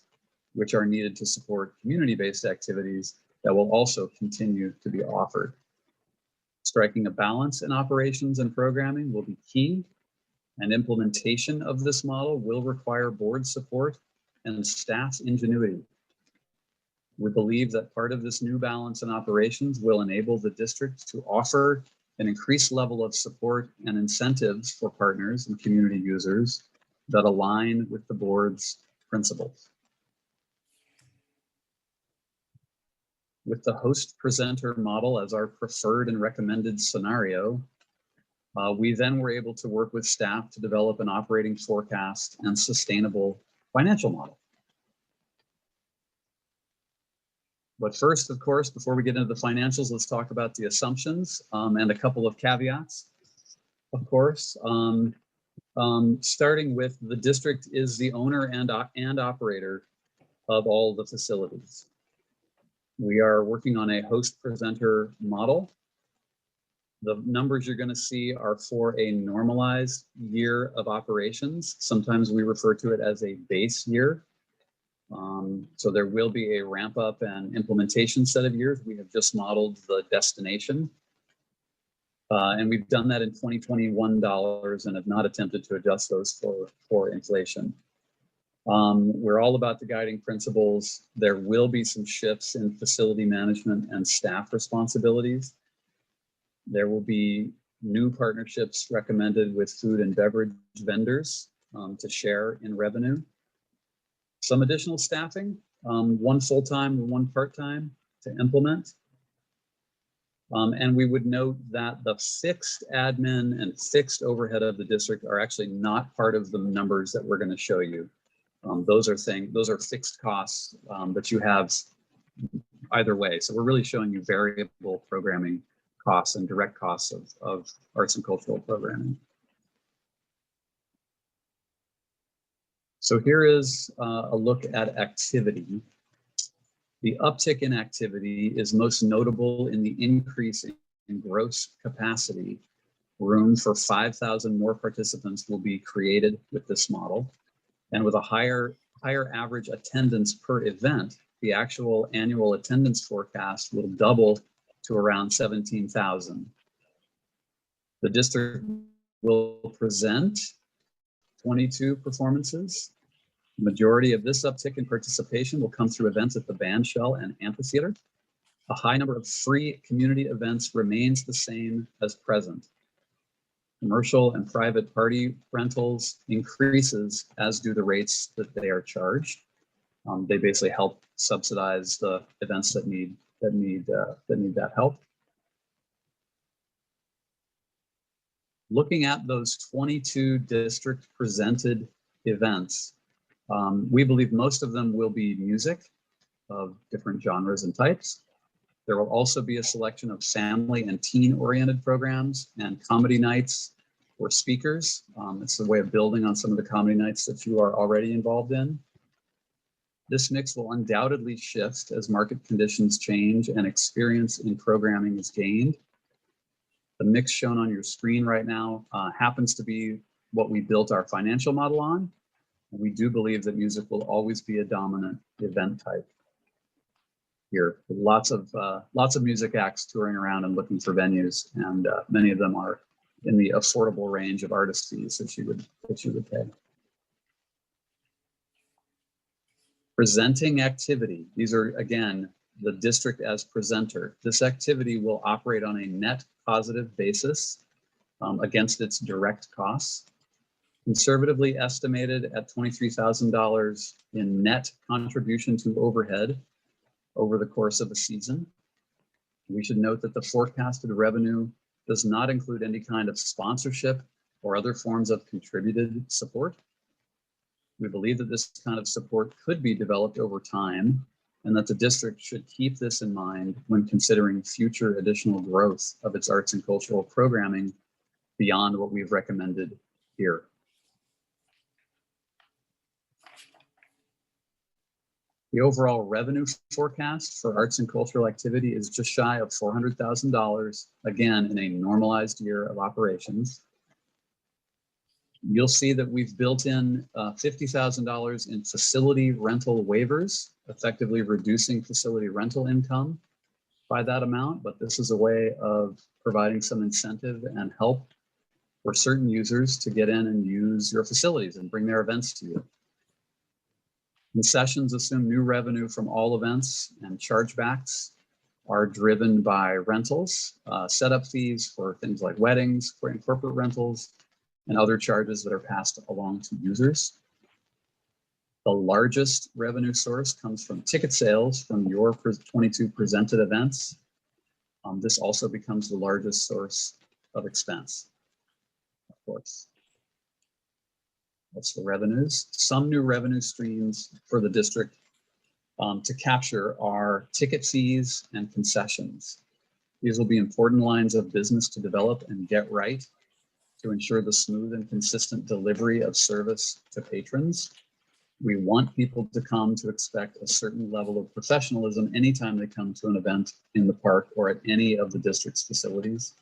which are needed to support community-based activities that will also continue to be offered. Striking a balance in operations and programming will be key, and implementation of this model will require board support and staff ingenuity. We believe that part of this new balance in operations will enable the district to offer an increased level of support and incentives for partners and community users that align with the board's principles. With the host presenter model as our preferred and recommended scenario, we then were able to work with staff to develop an operating forecast and sustainable financial model. But first, of course, before we get into the financials, let's talk about the assumptions and a couple of caveats, of course. Starting with, the district is the owner and operator of all the facilities. We are working on a host presenter model. The numbers you're going to see are for a normalized year of operations. Sometimes we refer to it as a base year. So there will be a ramp up and implementation set of years. We have just modeled the destination. And we've done that in 2021 dollars and have not attempted to adjust those for inflation. We're all about the guiding principles. There will be some shifts in facility management and staff responsibilities. There will be new partnerships recommended with food and beverage vendors to share in revenue. Some additional staffing, one full-time and one part-time to implement. And we would note that the fixed admin and fixed overhead of the district are actually not part of the numbers that we're going to show you. Those are fixed costs that you have either way. So we're really showing you variable programming costs and direct costs of arts and cultural programming. So here is a look at activity. The uptick in activity is most notable in the increase in gross capacity. Room for 5,000 more participants will be created with this model. And with a higher average attendance per event, the actual annual attendance forecast will double to around 17,000. The district will present 22 performances. The majority of this uptick in participation will come through events at the bandshell and amphitheater. A high number of free community events remains the same as present. Commercial and private party rentals increases, as do the rates that they are charged. They basically help subsidize the events that need that help. Looking at those 22 district presented events, we believe most of them will be music of different genres and types. There will also be a selection of family and teen-oriented programs and comedy nights or speakers. It's a way of building on some of the comedy nights that you are already involved in. This mix will undoubtedly shift as market conditions change and experience in programming is gained. The mix shown on your screen right now happens to be what we built our financial model on. And we do believe that music will always be a dominant event type here. Lots of music acts touring around and looking for venues, and many of them are in the affordable range of artist fees that you would pay. Presenting activity. These are, again, the district as presenter. This activity will operate on a net positive basis against its direct costs. Conservatively estimated at $23,000 in net contribution to overhead over the course of a season. We should note that the forecasted revenue does not include any kind of sponsorship or other forms of contributed support. We believe that this kind of support could be developed over time, and that the district should keep this in mind when considering future additional growth of its arts and cultural programming beyond what we've recommended here. The overall revenue forecast for arts and cultural activity is just shy of $400,000, again, in a normalized year of operations. You'll see that we've built in $50,000 in facility rental waivers, effectively reducing facility rental income by that amount, but this is a way of providing some incentive and help for certain users to get in and use your facilities and bring their events to you. Concessions assume new revenue from all events, and chargebacks are driven by rentals, setup fees for things like weddings, for corporate rentals, and other charges that are passed along to users. The largest revenue source comes from ticket sales from your 22 presented events. This also becomes the largest source of expense, of course. That's the revenues. Some new revenue streams for the district to capture are ticket fees and concessions. These will be important lines of business to develop and get right to ensure the smooth and consistent delivery of service to patrons. We want people to come to expect a certain level of professionalism anytime they come to an event in the park or at any of the district's facilities.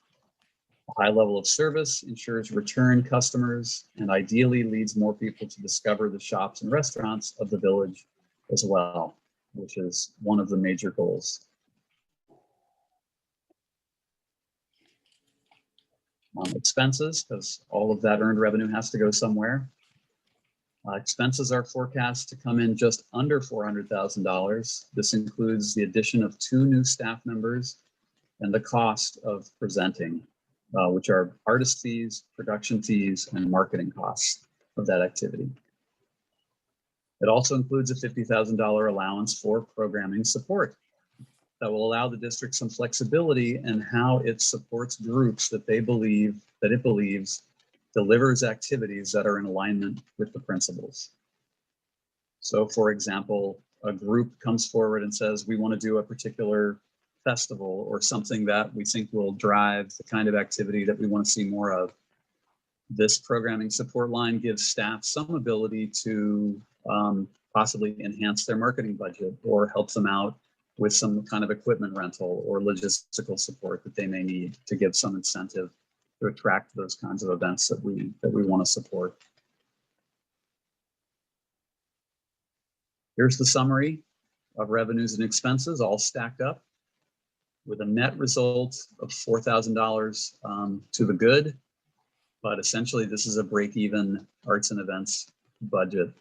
A high level of service ensures return customers and ideally leads more people to discover the shops and restaurants of the village as well, which is one of the major goals. Expenses, because all of that earned revenue has to go somewhere. Expenses are forecast to come in just under $400,000. This includes the addition of 2 new staff members and the cost of presenting, which are artist fees, production fees, and marketing costs of that activity. It also includes a $50,000 allowance for programming support that will allow the district some flexibility in how it supports groups that it believes delivers activities that are in alignment with the principles. So for example, a group comes forward and says, we want to do a particular festival or something that we think will drive the kind of activity that we want to see more of. This programming support line gives staff some ability to possibly enhance their marketing budget or help them out with some kind of equipment rental or logistical support that they may need to give some incentive to attract those kinds of events that we want to support. Here's the summary of revenues and expenses all stacked up with a net result of $4,000 to the good. But essentially, this is a break-even arts and events budget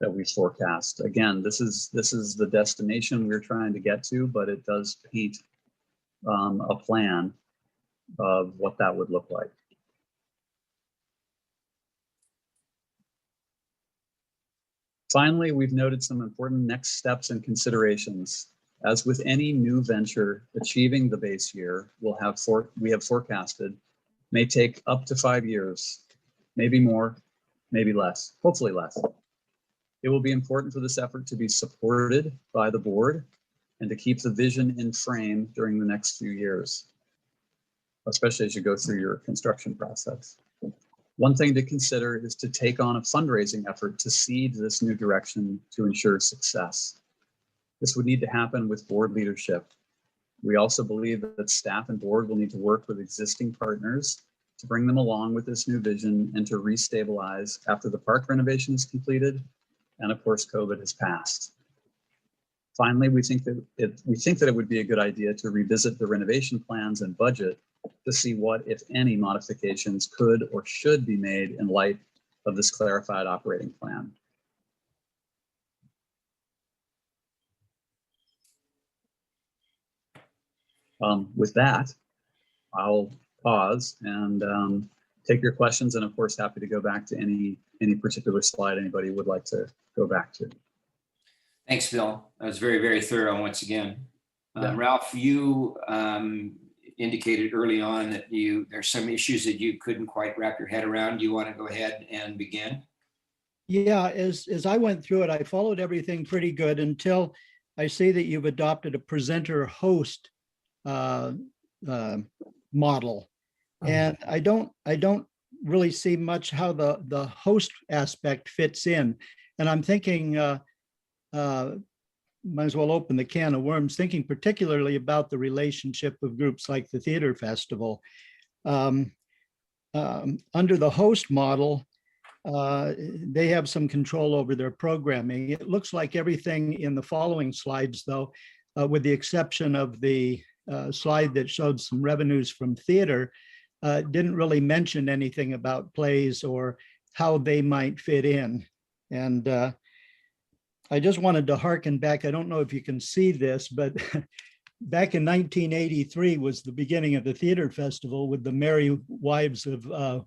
that we forecast. Again, this is the destination we're trying to get to, but it does paint a plan of what that would look like. Finally, we've noted some important next steps and considerations. As with any new venture, achieving the base year we have forecasted may take up to 5 years, maybe more, maybe less, hopefully less. It will be important for this effort to be supported by the board and to keep the vision in frame during the next few years, especially as you go through your construction process. One thing to consider is to take on a fundraising effort to seed this new direction to ensure success. This would need to happen with board leadership. We also believe that staff and board will need to work with existing partners to bring them along with this new vision and to restabilize after the park renovation is completed and of course COVID has passed. Finally, we think that it would be a good idea to revisit the renovation plans and budget to see what, if any, modifications could or should be made in light of this clarified operating plan. With that, I'll pause and take your questions, and of course, happy to go back to any particular slide anybody would like to go back to. Thanks, Bill. That was very, very thorough once again. Yeah. Ralph, you indicated early on that there's some issues that you couldn't quite wrap your head around. Do you want to go ahead and begin? Yeah, as I went through it, I followed everything pretty good until I see that you've adopted a presenter host model. And I don't really see much how the host aspect fits in. And I'm thinking, might as well open the can of worms, thinking particularly about the relationship of groups like the Theater Festival. Under the host model, they have some control over their programming. It looks like everything in the following slides, though, with the exception of the slide that showed some revenues from theater, didn't really mention anything about plays or how they might fit in. And I just wanted to harken back. I don't know if you can see this, but back in 1983 was the beginning of the Theater Festival with the Merry Wives of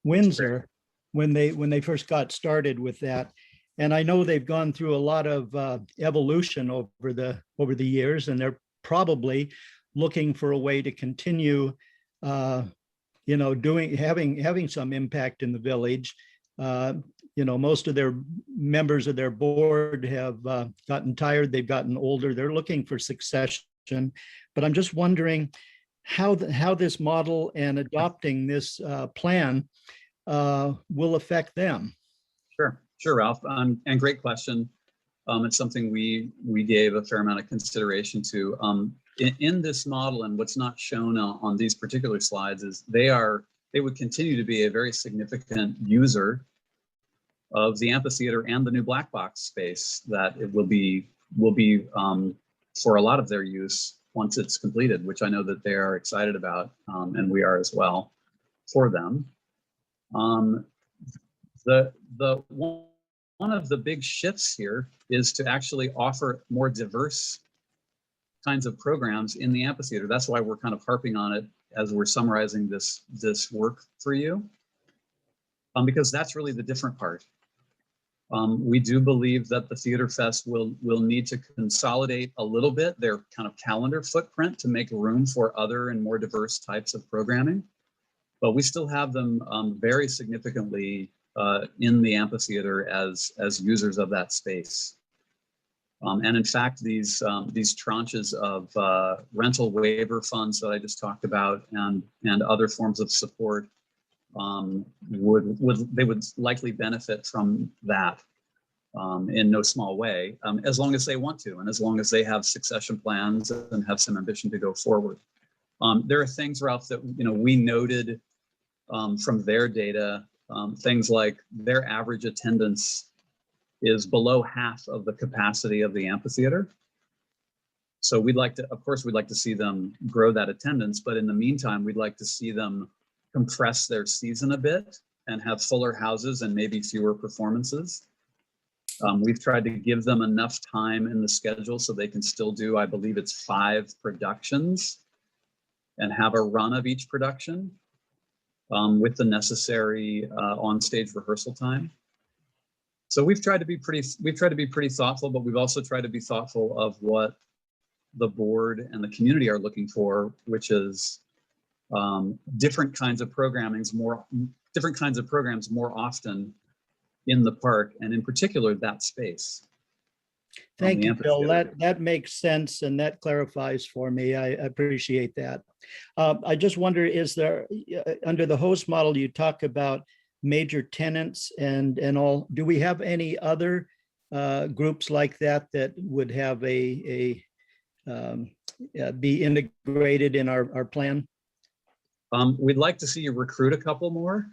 Windsor when they first got started with that. And I know they've gone through a lot of evolution over the years, and they're probably looking for a way to continue, having some impact in the village. Most of their members of their board have gotten tired. They've gotten older. They're looking for succession. But I'm just wondering how this model and adopting this plan will affect them. Sure, Ralph, and great question. It's something we gave a fair amount of consideration to. In this model, and what's not shown on these particular slides is they would continue to be a very significant user of the amphitheater and the new black box space that it will be for a lot of their use once it's completed, which I know that they are excited about, and we are as well for them. One of the big shifts here is to actually offer more diverse kinds of programs in the amphitheater. That's why we're kind of harping on it as we're summarizing this work for you, because that's really the different part. We do believe that the Theater Fest will need to consolidate a little bit their kind of calendar footprint to make room for other and more diverse types of programming. But we still have them very significantly in the amphitheater as users of that space. And in fact, these tranches of rental waiver funds that I just talked about and other forms of support would likely benefit from that in no small way, as long as they want to, and as long as they have succession plans and have some ambition to go forward. There are things, Ralph, that we noted from their data, things like their average attendance is below half of the capacity of the amphitheater. So of course, we'd like to see them grow that attendance, but in the meantime, we'd like to see them compress their season a bit and have fuller houses and maybe fewer performances. We've tried to give them enough time in the schedule so they can still do, I believe it's 5 productions and have a run of each production with the necessary on-stage rehearsal time. So we've tried to be pretty thoughtful, but we've also tried to be thoughtful of what the board and the community are looking for, which is different kinds of programs more often in the park, and in particular that space. Thank you, Bill. That makes sense, and that clarifies for me. I appreciate that. I just wonder, is there, under the host model, you talk about major tenants and all. Do we have any other groups like that would have be integrated in our plan? We'd like to see you recruit a couple more.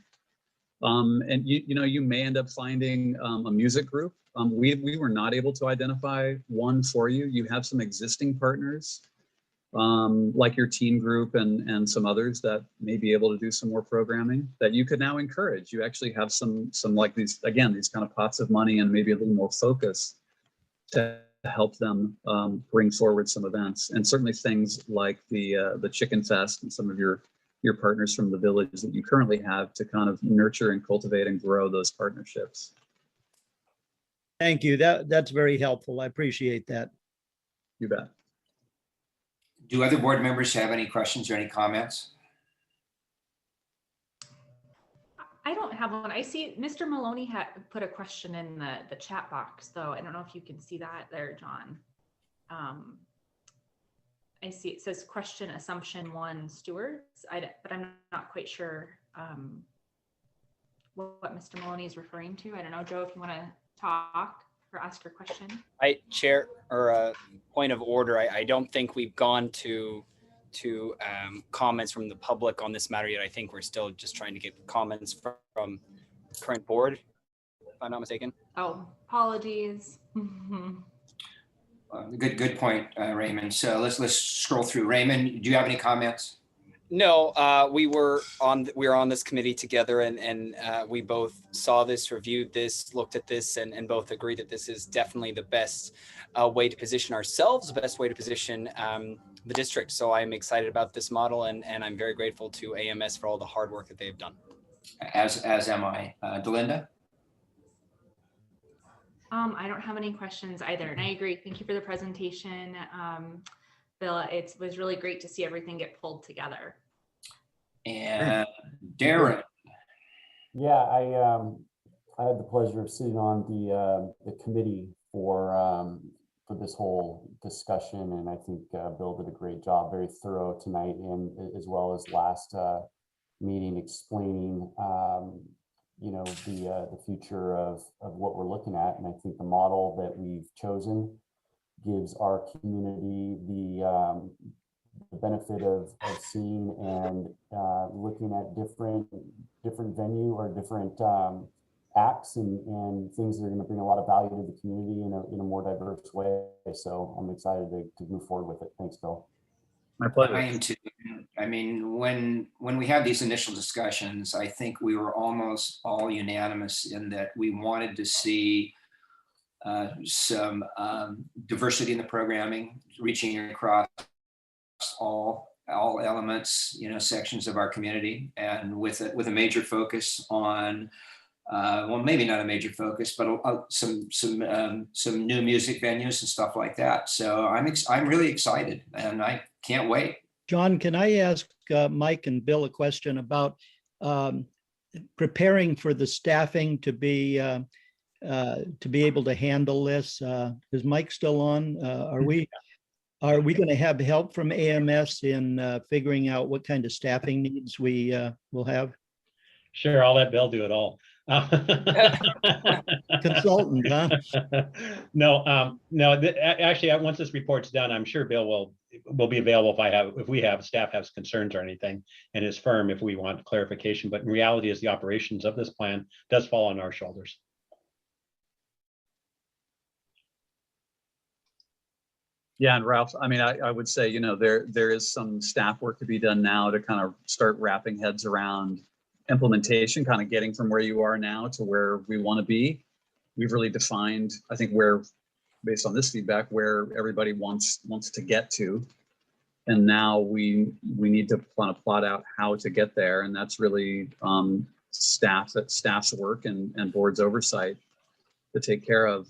And you may end up finding a music group. We were not able to identify one for you. You have some existing partners, like your teen group and some others that may be able to do some more programming that you could now encourage. You actually have some like these kind of pots of money and maybe a little more focus to help them bring forward some events. And certainly things like the Chicken Fest and some of your partners from the village that you currently have to kind of nurture and cultivate and grow those partnerships. Thank you. That's very helpful. I appreciate that. You bet. Do other board members have any questions or any comments? I don't have one. I see Mr. Maloney had put a question in the chat box, though. I don't know if you can see that there, John. I see it says question assumption 1 stewards, but I'm not quite sure what Mr. Maloney is referring to. I don't know, Joe, if you want to talk or ask your question. Chair, or a point of order, I don't think we've gone to comments from the public on this matter yet. I think we're still just trying to get comments from current board, if I'm not mistaken. Oh, apologies. Good point, Raymond. So let's scroll through. Raymond, do you have any comments? No, we were on this committee together, and we both saw this, reviewed this, looked at this, and both agreed that this is definitely the best way to position ourselves, the best way to position the district. So I'm excited about this model, and I'm very grateful to AMS for all the hard work that they've done. As am I. Delinda? I don't have any questions either, and I agree. Thank you for the presentation, Bill. It was really great to see everything get pulled together. And Darren. Yeah, I had the pleasure of sitting on the committee for this whole discussion, and I think Bill did a great job, very thorough tonight, and as well as last meeting, explaining the future of what we're looking at. And I think the model that we've chosen gives our community the benefit of seeing and looking at different venue or different acts and things that are going to bring a lot of value to the community in a more diverse way. So I'm excited to move forward with it. Thanks, Bill. My pleasure. I am too. I mean, when we had these initial discussions, I think we were almost all unanimous in that we wanted to see some diversity in the programming, reaching across all elements, sections of our community, and with a major focus on, well, maybe not a major focus, but some new music venues and stuff like that. So I'm really excited, and I can't wait. John, can I ask Mike and Bill a question about preparing for the staffing to be able to handle this? Is Mike still on? Are we going to have help from AMS in figuring out what kind of staffing needs we will have? Sure, I'll let Bill do it all. Consultant, huh? No, actually, once this report's done, I'm sure Bill will be available if staff has concerns or anything, and his firm if we want clarification. But in reality, is the operations of this plan does fall on our shoulders. Yeah, and Ralph, I mean, I would say, there is some staff work to be done now to kind of start wrapping heads around implementation, kind of getting from where you are now to where we want to be. We've really defined, I think, where, based on this feedback, where everybody wants to get to. And now we need to kind of plot out how to get there. And that's really staff's work and board's oversight to take care of.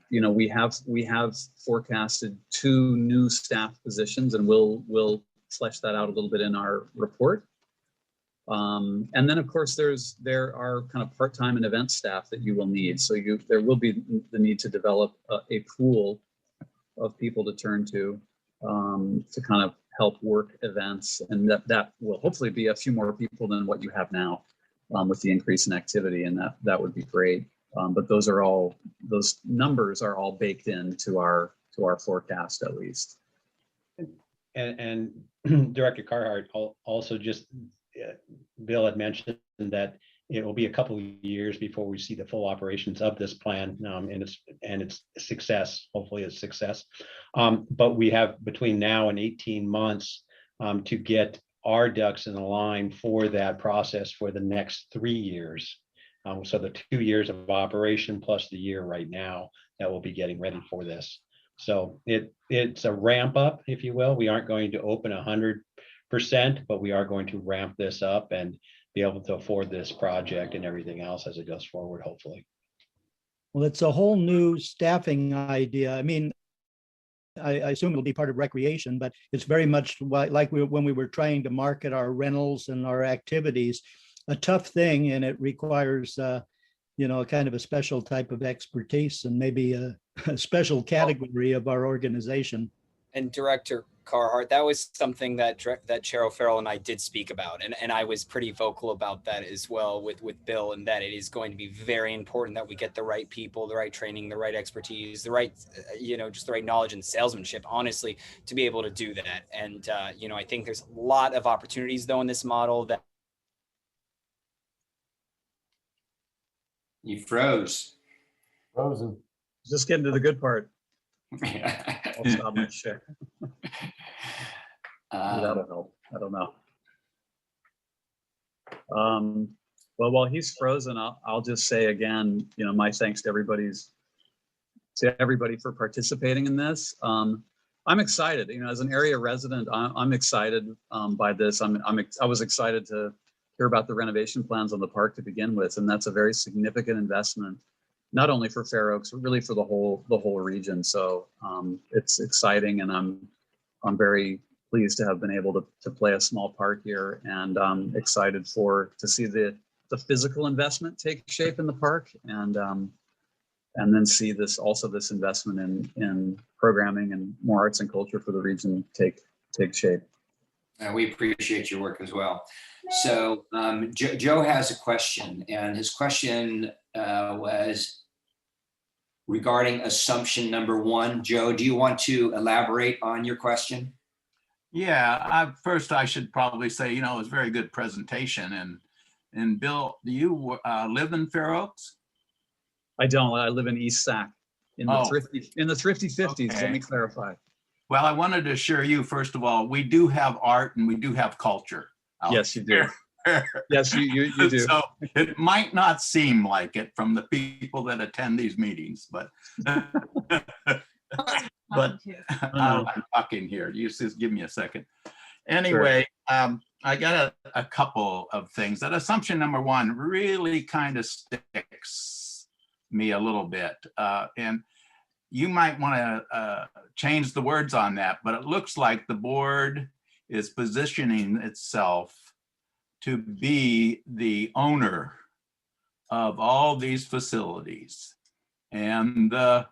We have forecasted 2 new staff positions, and we'll flesh that out a little bit in our report. And then, of course, there are kind of part-time and event staff that you will need. So there will be the need to develop a pool of people to turn to kind of help work events, and that will hopefully be a few more people than what you have now with the increase in activity, and that would be great. But those numbers are all baked into our forecast, at least. And Director Carhart also just, Bill had mentioned that it will be a couple of years before we see the full operations of this plan and its success. Hopefully, it's success. But we have between now and 18 months to get our ducks in a line for that process for the next 3 years. So the 2 years of operation plus the year right now that we'll be getting ready for this. So it's a ramp up, if you will. We aren't going to open 100%, but we are going to ramp this up and be able to afford this project and everything else as it goes forward, hopefully. Well, it's a whole new staffing idea. I mean, I assume it'll be part of recreation, but it's very much like when we were trying to market our rentals and our activities, a tough thing, and it requires a kind of a special type of expertise and maybe a special category of our organization. And Director Carhart, that was something that Chair O'Farrell and I did speak about, and I was pretty vocal about that as well with Bill, and that it is going to be very important that we get the right people, the right training, the right expertise, the right, just the right knowledge and salesmanship, honestly, to be able to do that. And I think there's a lot of opportunities though in this model that. You froze. Frozen. Just getting to the good part. I'll stop my share. That'll help. I don't know. Well, while he's frozen, I'll just say again, my thanks to everybody for participating in this. I'm excited. As an area resident, I'm excited by this. I was excited to hear about the renovation plans on the park to begin with, and that's a very significant investment, not only for Fair Oaks, but really for the whole region. So it's exciting, and I'm very pleased to have been able to play a small part here, and I'm excited to see the physical investment take shape in the park, and then see this investment in programming and more arts and culture for the region take shape. We appreciate your work as well. So Joe has a question, and his question was regarding assumption number 1. Joe, do you want to elaborate on your question? Yeah, first I should probably say, it was a very good presentation. And Bill, do you live in Fair Oaks? I don't. I live in East Sac in the thrifty 50s. Okay. Let me clarify. Well, I wanted to assure you, first of all, we do have art and we do have culture. Yes, you do. Yes, you do. So it might not seem like it from the people that attend these meetings, but I'm talking here. You just give me a second. Anyway, I got a couple of things. That assumption number one really kind of sticks me a little bit. And you might want to change the words on that, but it looks like the board is positioning itself to be the owner of all these facilities and the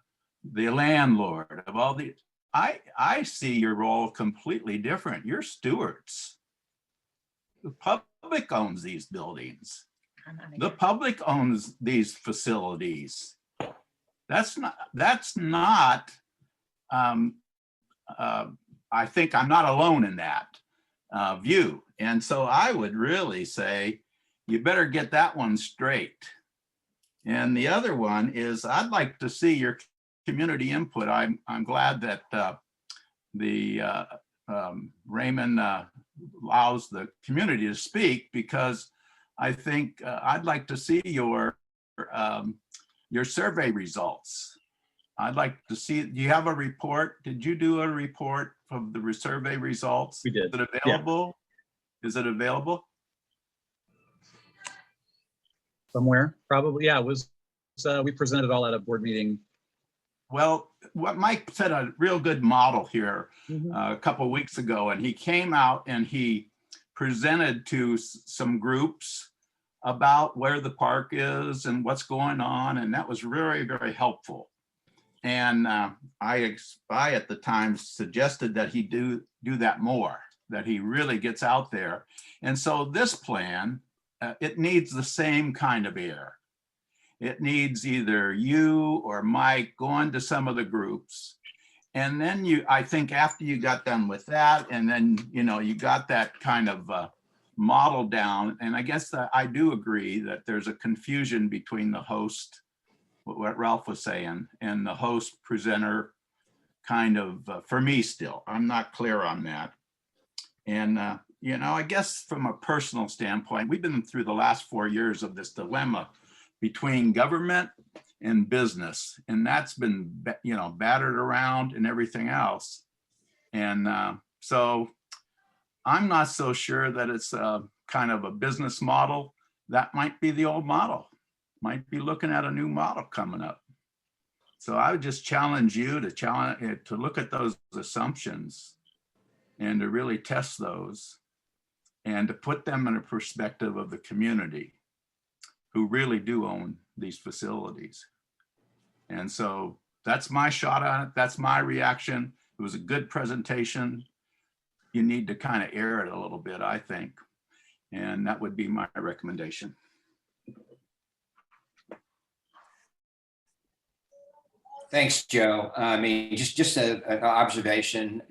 landlord of all these. I see your role completely different. You're stewards. The public owns these buildings. The public owns these facilities. That's not I think I'm not alone in that view. And so I would really say you better get that one straight. And the other one is I'd like to see your community input. I'm glad that Raymond allows the community to speak, because I think I'd like to see your survey results. I'd like to see, do you have a report? Did you do a report of the survey results? We did. Is it available? Yeah. Is it available? Somewhere, probably. Yeah, it was. We presented all at a board meeting. Well, what Mike said, a real good model here a couple of weeks ago, and he came out and he presented to some groups about where the park is and what's going on, and that was very, very helpful. And I at the time suggested that he do that more, that he really gets out there. And so this plan, it needs the same kind of air. It needs either you or Mike going to some of the groups. And then I think after you got done with that, and then, you got that kind of model down. And I guess that I do agree that there's a confusion between the host, what Ralph was saying, and the host presenter kind of, for me still, I'm not clear on that. And, I guess from a personal standpoint, we've been through the last 4 years of this dilemma between government and business. And that's been, battered around and everything else. And so I'm not so sure that it's kind of a business model. That might be the old model. Might be looking at a new model coming up. So I would just challenge you to look at those assumptions and to really test those and to put them in a perspective of the community who really do own these facilities. And so that's my shot on it. That's my reaction. It was a good presentation. You need to kind of air it a little bit, I think. And that would be my recommendation. Thanks, Joe. I mean, just an observation.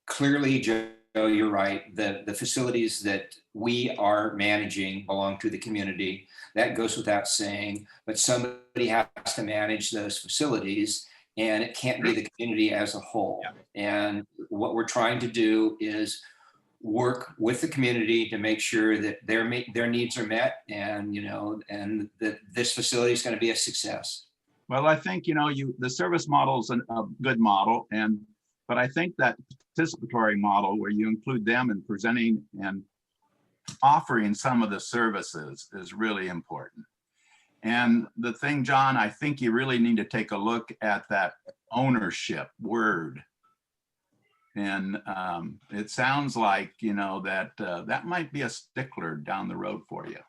Clearly, Joe, you're right. The facilities that we are managing belong to the community. That goes without saying, but somebody has to manage those facilities, and it can't be the community as a whole. And what we're trying to do is work with the community to make sure that their needs are met, and and that this facility is going to be a success. Well, I think the service model is a good model, but I think that participatory model where you include them in presenting and offering some of the services is really important. And the thing, John, I think you really need to take a look at that ownership word. And it sounds like, that might be a stickler down the road for you.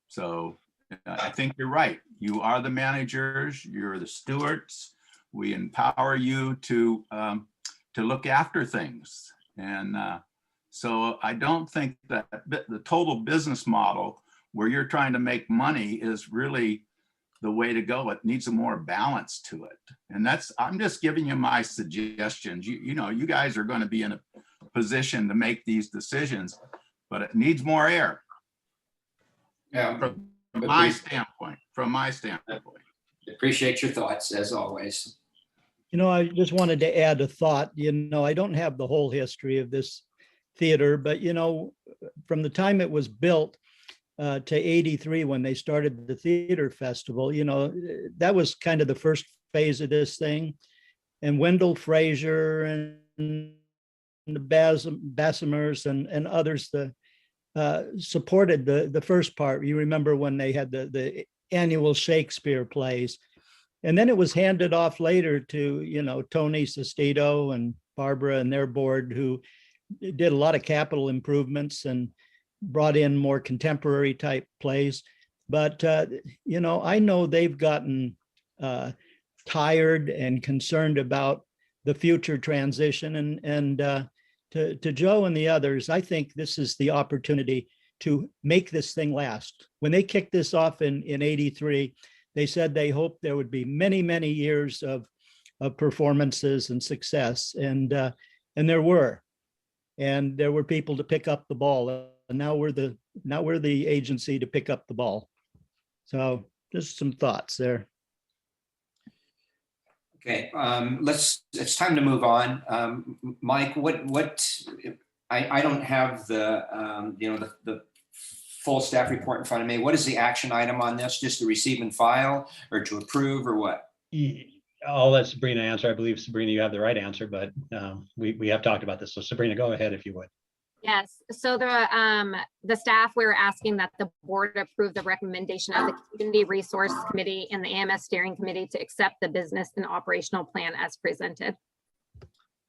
So I think you're right. You are the managers, you're the stewards. We empower you to look after things. And so I don't think that the total business model where you're trying to make money is really the way to go. It needs a more balance to it. And I'm just giving you my suggestions. You guys are going to be in a position to make these decisions, but it needs more air. Yeah. From my standpoint. Appreciate your thoughts, as always. I just wanted to add a thought. I don't have the whole history of this theater, but from the time it was built to 83, when they started the theater festival, that was kind of the first phase of this thing. And Wendell Frazier and the Bessemers and others supported the first part. You remember when they had the annual Shakespeare plays. And then it was handed off later to, Tony Sestito and Barbara and their board, who did a lot of capital improvements and brought in more contemporary type plays. But, I know they've gotten tired and concerned about the future transition. And to Joe and the others, I think this is the opportunity to make this thing last. When they kicked this off in 83, they said they hoped there would be many, many years of performances and success. And there were. And there were people to pick up the ball. And now we're the agency to pick up the ball. So just some thoughts there. Okay, it's time to move on. Mike, I don't have the full staff report in front of me. What is the action item on this? Just to receive and file, or to approve, or what? I'll let Sabrina answer. I believe, Sabrina, you have the right answer, but we have talked about this. So Sabrina, go ahead if you would. Yes, so the staff, we were asking that the board approve the recommendation of the Community Resource Committee and the AMS Steering Committee to accept the business and operational plan as presented.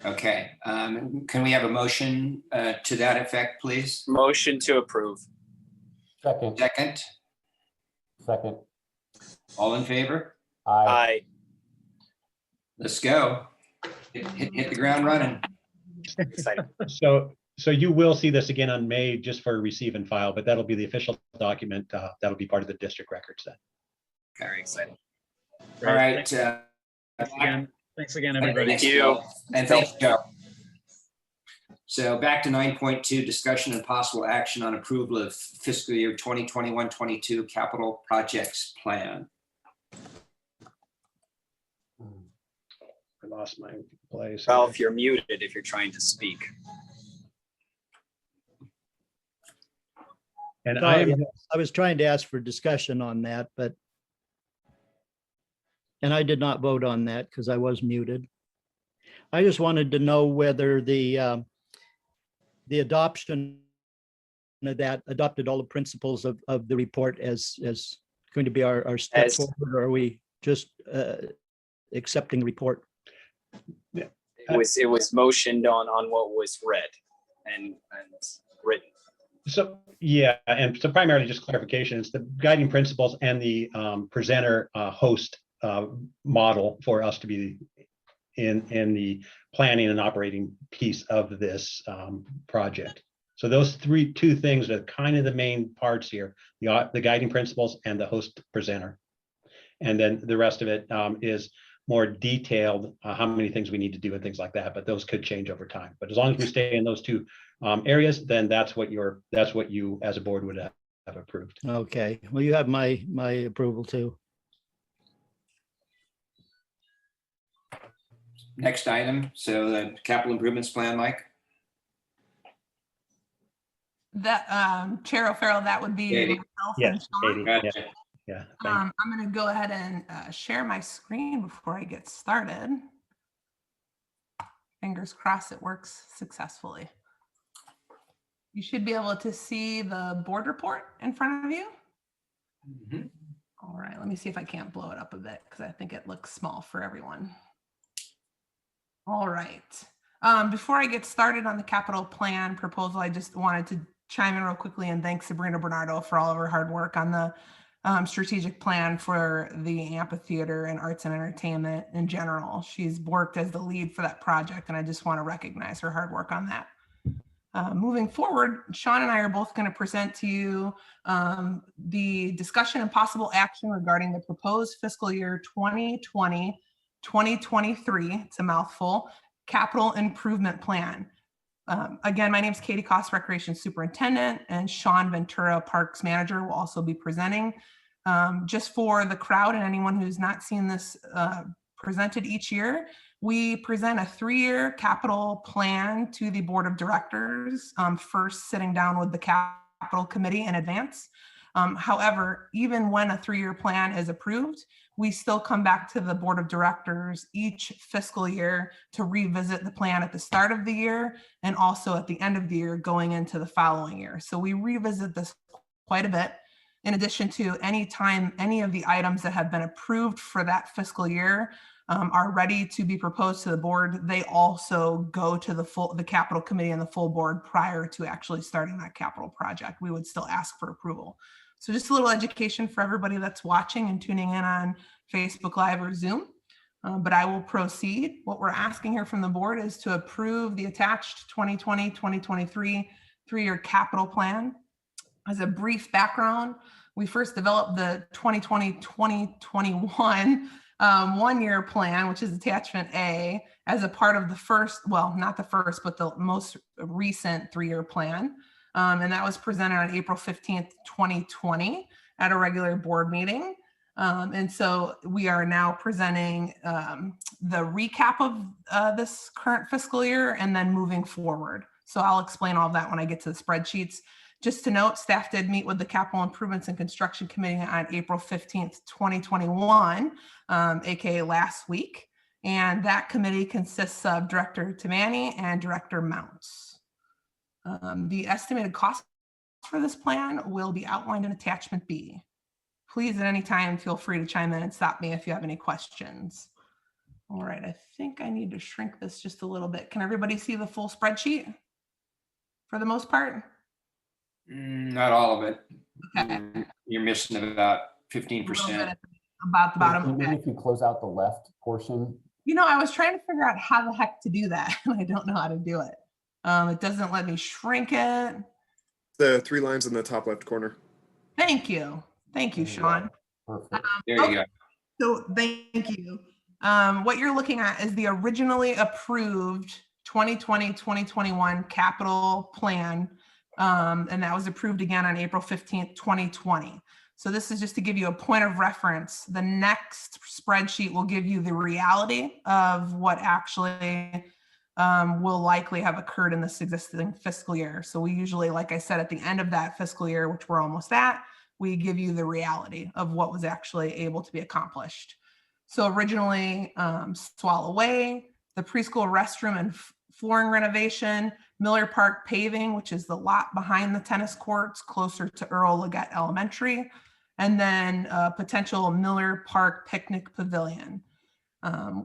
Okay, can we have a motion to that effect, please? Motion to approve. Second. All in favor? Aye. Let's go. Hit the ground running. Exciting. So you will see this again on May, just for receive and file, but that'll be the official document. That'll be part of the district records then. Very exciting. All right. Thanks again, everybody. Thank you. And thanks, Joe. So back to 9.2, discussion and possible action on approval of fiscal year 2021-22 capital projects plan. I lost my place. Ralph, you're muted if you're trying to speak. And I was trying to ask for discussion on that, and I did not vote on that because I was muted. I just wanted to know whether the adoption of that adopted all the principles of the report as going to be our step forward, or are we just accepting the report? It was motioned on what was read and written. So, yeah, and so primarily just clarification, it's the guiding principles and the presenter host model for us to be in the planning and operating piece of this project. So those two things are kind of the main parts here, the guiding principles and the host presenter. And then the rest of it is more detailed, how many things we need to do and things like that, but those could change over time. But as long as we stay in those two areas, then that's what you as a board would have approved. Okay, well, you have my approval too. Next item, so the capital improvements plan, Mike. That Chair O'Farrell, that would be Katie. myself Yes, and Sean. Katie. Yeah. I'm going to go ahead and share my screen before I get started. Fingers crossed it works successfully. You should be able to see the board report in front of you. Mhm. All right, let me see if I can't blow it up a bit because I think it looks small for everyone. All right. Before I get started on the capital plan proposal, I just wanted to chime in real quickly and thank Sabrina Bernardo for all of her hard work on the strategic plan for the amphitheater and arts and entertainment in general. She's worked as the lead for that project, and I just want to recognize her hard work on that. Moving forward, Sean and I are both going to present to you the discussion and possible action regarding the proposed fiscal year 2020-2023, it's a mouthful, capital improvement plan. Again, my name is Katie Koss, Recreation Superintendent, and Sean Ventura, Parks Manager, will also be presenting. Just for the crowd and anyone who's not seen this presented each year. We present a 3-year capital plan to the board of directors, first sitting down with the capital committee in advance. However, even when a 3-year plan is approved, we still come back to the board of directors each fiscal year to revisit the plan at the start of the year and also at the end of the year going into the following year. So we revisit this quite a bit. In addition to any time any of the items that have been approved for that fiscal year are ready to be proposed to the board, they also go to the capital committee and the full board prior to actually starting that capital project. We would still ask for approval. So just a little education for everybody that's watching and tuning in on Facebook Live or Zoom. But I will proceed. What we're asking here from the board is to approve the attached 2020-2023 3-year capital plan. As a brief background, we first developed the 2020-2021 1-year plan, which is attachment A, as a part of the first, well, not the first, but the most recent 3-year plan. And that was presented on April 15th, 2020 at a regular board meeting. And so we are now presenting the recap of this current fiscal year and then moving forward. So I'll explain all of that when I get to the spreadsheets. Just to note, staff did meet with the Capital Improvements and Construction Committee on April 15th, 2021, aka last week. And that committee consists of Director Tamani and Director Mounts. The estimated cost for this plan will be outlined in attachment B. Please at any time feel free to chime in and stop me if you have any questions. All right, I think I need to shrink this just a little bit. Can everybody see the full spreadsheet for the most part? Not all of it. Okay. You're missing about 15%. About the bottom. Maybe if you close out the left portion. You know, I was trying to figure out how the heck to do that, and I don't know how to do it. It doesn't let me shrink it. The 3 lines in the top left corner. Thank you. Thank you, Sean. Perfect. There you go. So thank you. What you're looking at is the originally approved 2020-2021 capital plan. And that was approved again on April 15th, 2020. So this is just to give you a point of reference. The next spreadsheet will give you the reality of what actually will likely have occurred in this existing fiscal year. So we usually, like I said, at the end of that fiscal year, which we're almost at, we give you the reality of what was actually able to be accomplished. So originally, Swallow Way, the preschool restroom and flooring renovation, Miller Park paving, which is the lot behind the tennis courts closer to Earl Leggett Elementary, and then potential Miller Park picnic pavilion.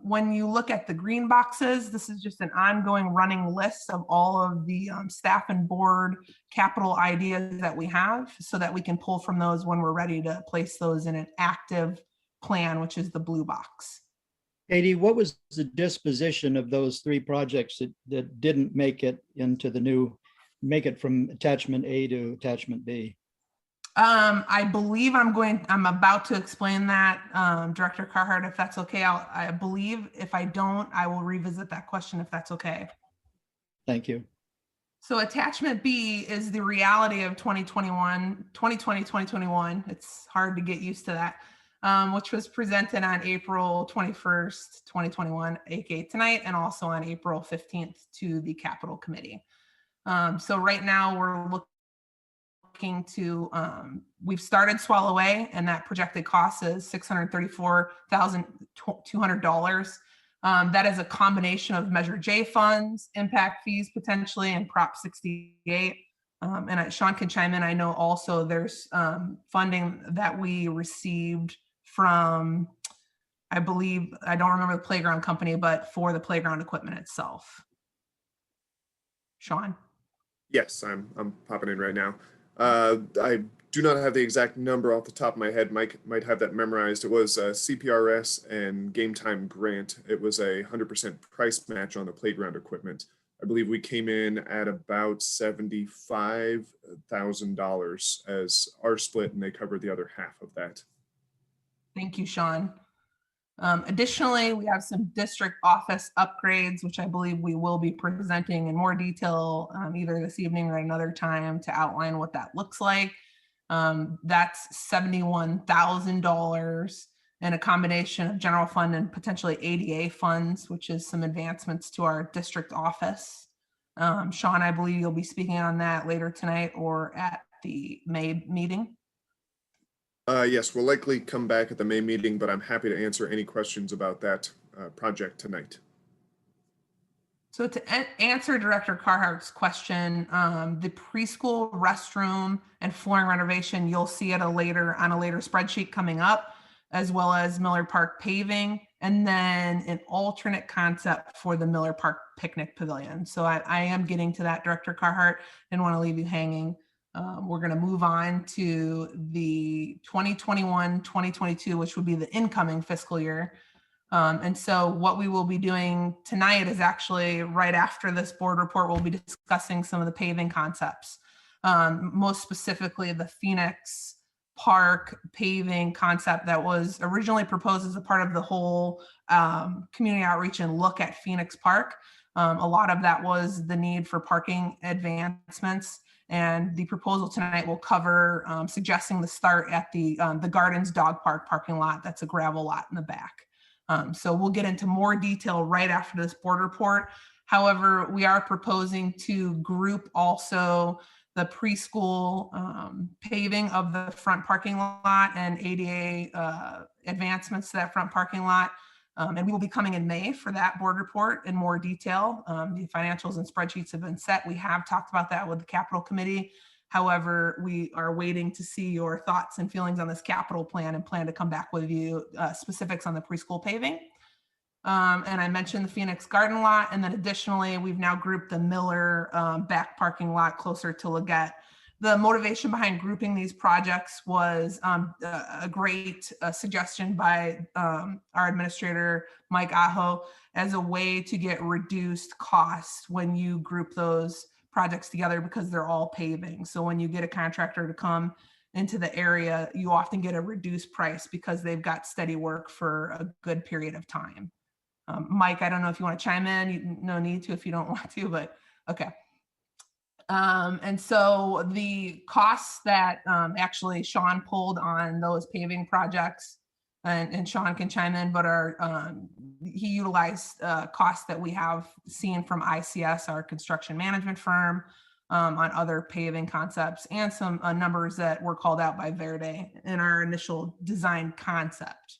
When you look at the green boxes, this is just an ongoing running list of all of the staff and board capital ideas that we have so that we can pull from those when we're ready to place those in an active plan, which is the blue box. Katie, what was the disposition of those 3 projects that didn't make it into the new, make it from attachment A to attachment B? I believe I'm about to explain that, Director Carhart, if that's okay. I believe if I don't, I will revisit that question if that's okay. Thank you. So attachment B is the reality of 2020, 2021. It's hard to get used to that, which was presented on April 21st, 2021, aka tonight, and also on April 15th to the Capital Committee. So right now we're looking to, we've started Swallow Way, and that projected cost is $634,200. That is a combination of Measure J funds, impact fees potentially, and Prop 68. And Sean can chime in. I know also there's funding that we received from, I believe, I don't remember the playground company, but for the playground equipment itself. Sean? Yes, I'm popping in right now. I do not have the exact number off the top of my head. Mike might have that memorized. It was a CPRS and Game Time grant. It was a 100% price match on the playground equipment. I believe we came in at about $75,000 as our split, and they covered the other half of that. Thank you, Sean. Additionally, we have some district office upgrades, which I believe we will be presenting in more detail either this evening or another time to outline what that looks like. That's $71,000. and a combination of general fund and potentially ADA funds, which is some advancements to our district office. Sean, I believe you'll be speaking on that later tonight or at the May meeting. Yes, we'll likely come back at the May meeting, but I'm happy to answer any questions about that project tonight. So to answer Director Carhart's question, the preschool restroom and flooring renovation, you'll see it on a later spreadsheet coming up, as well as Miller Park paving, and then an alternate concept for the Miller Park picnic pavilion. So I am getting to that, Director Carhart. Didn't want to leave you hanging. We're going to move on to the 2021-2022, which would be the incoming fiscal year. And so what we will be doing tonight is actually right after this board report, we'll be discussing some of the paving concepts, most specifically the Phoenix Park paving concept that was originally proposed as a part of the whole community outreach and look at Phoenix Park. A lot of that was the need for parking advancements. And the proposal tonight will cover suggesting the start at the Gardens Dog Park parking lot. That's a gravel lot in the back. So we'll get into more detail right after this board report. However, we are proposing to group also the preschool paving of the front parking lot and ADA advancements to that front parking lot. And we will be coming in May for that board report in more detail. The financials and spreadsheets have been set. We have talked about that with the capital committee. However, we are waiting to see your thoughts and feelings on this capital plan and plan to come back with you specifics on the preschool paving. And I mentioned the Phoenix Garden lot. And then additionally, we've now grouped the Miller back parking lot closer to Leggett. The motivation behind grouping these projects was a great suggestion by our administrator, Mike Aho, as a way to get reduced costs when you group those projects together because they're all paving. So when you get a contractor to come into the area, you often get a reduced price because they've got steady work for a good period of time. Mike, I don't know if you want to chime in. No need to if you don't want to, but okay. And so the costs that actually Sean pulled on those paving projects, and Sean can chime in, but he utilized costs that we have seen from ICS, our construction management firm, on other paving concepts, and some numbers that were called out by Verde in our initial design concept.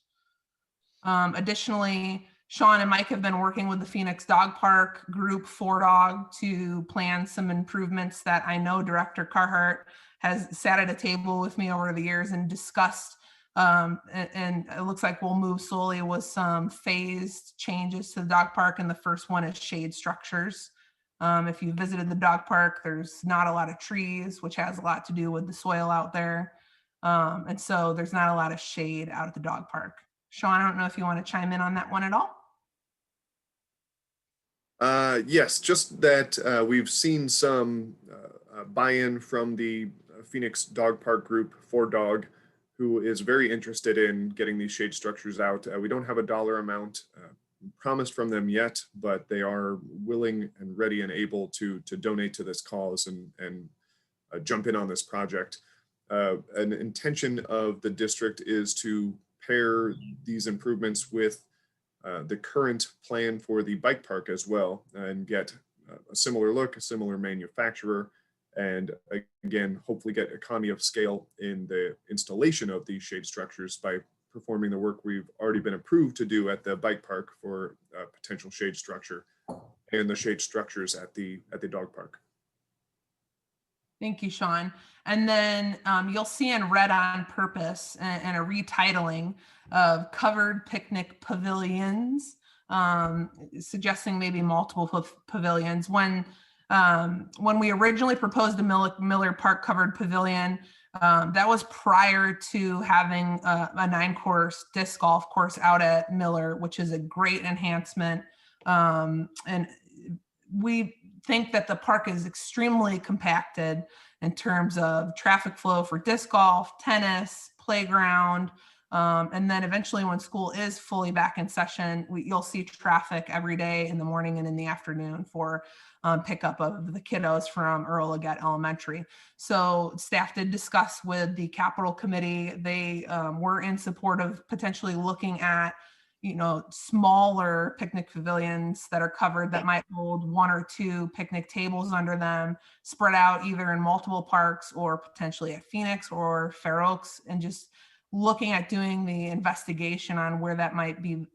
Additionally, Sean and Mike have been working with the Phoenix Dog Park group 4Dog to plan some improvements that I know Director Carhart has sat at a table with me over the years and discussed. And it looks like we'll move slowly with some phased changes to the dog park. And the first one is shade structures. If you visited the dog park, there's not a lot of trees, which has a lot to do with the soil out there. And so there's not a lot of shade out at the dog park. Sean, I don't know if you want to chime in on that one at all. Yes, just that we've seen some buy-in from the Phoenix Dog Park group 4Dog, who is very interested in getting these shade structures out. We don't have a dollar amount promised from them yet, but they are willing and ready and able to donate to this cause and jump in on this project. An intention of the district is to pair these improvements with the current plan for the bike park as well, and get a similar look, a similar manufacturer, and again, hopefully get economy of scale in the installation of these shade structures by performing the work we've already been approved to do at the bike park for potential shade structure and the shade structures at the dog park. Thank you, Sean. And then you'll see in red on purpose and a retitling of covered picnic pavilions, suggesting maybe multiple pavilions. When we originally proposed the Miller Park covered pavilion, that was prior to having a 9-course disc golf course out at Miller, which is a great enhancement. And we think that the park is extremely compacted in terms of traffic flow for disc golf, tennis, playground, And then eventually when school is fully back in session, you'll see traffic every day in the morning and in the afternoon for pickup of the kiddos from Earl Leggett Elementary. So staff did discuss with the Capital Committee. They were in support of potentially looking at, you know, smaller picnic pavilions that are covered that might hold 1 or 2 picnic tables under them, spread out either in multiple parks or potentially at Phoenix or Fair Oaks, and just looking at doing the investigation on where that might be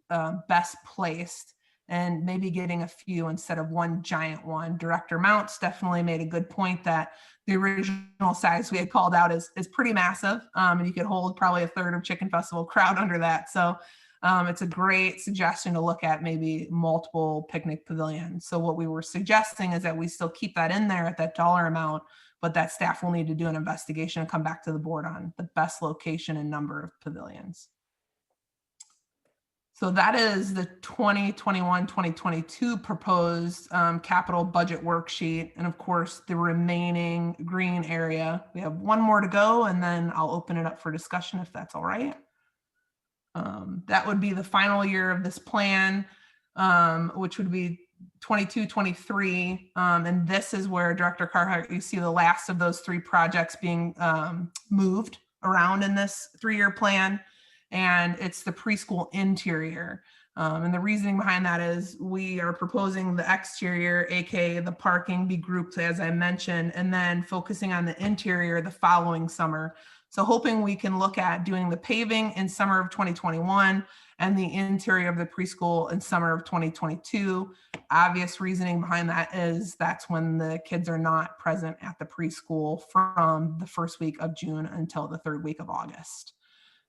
best placed, and maybe getting a few instead of one giant one. Director Mounts definitely made a good point that the original size we had called out is pretty massive, and you could hold probably a third of Chicken Festival crowd under that. So it's a great suggestion to look at maybe multiple picnic pavilions. So what we were suggesting is that we still keep that in there at that dollar amount, but that staff will need to do an investigation and come back to the board on the best location and number of pavilions. So that is the 2021-2022 proposed capital budget worksheet. And of course, the remaining green area. We have one more to go, and then I'll open it up for discussion if that's all right. That would be the final year of this plan, which would be 22-23. And this is where, Director Carhart, you see the last of those 3 projects being moved around in this 3-year plan. And it's the preschool interior. And the reasoning behind that is we are proposing the exterior, aka the parking, be grouped as I mentioned, and then focusing on the interior the following summer. So hoping we can look at doing the paving in summer of 2021 and the interior of the preschool in summer of 2022. Obvious reasoning behind that is that's when the kids are not present at the preschool from the first week of June until the 3rd week of August.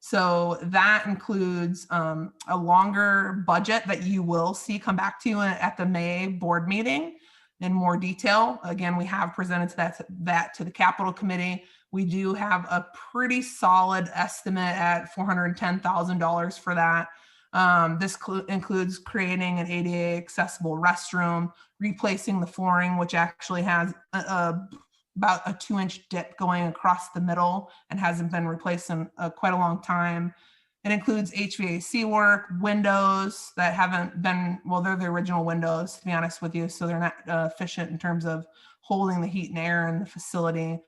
So that includes a longer budget that you will see come back to you at the May board meeting in more detail. Again, we have presented that to the Capital Committee. We do have a pretty solid estimate at $410,000 for that. This includes creating an ADA accessible restroom, replacing the flooring, which actually has about a 2-inch dip going across the middle and hasn't been replaced in quite a long time. It includes HVAC work, windows that haven't been, well, they're the original windows, to be honest with you, so they're not efficient in terms of holding the heat and air in the facility.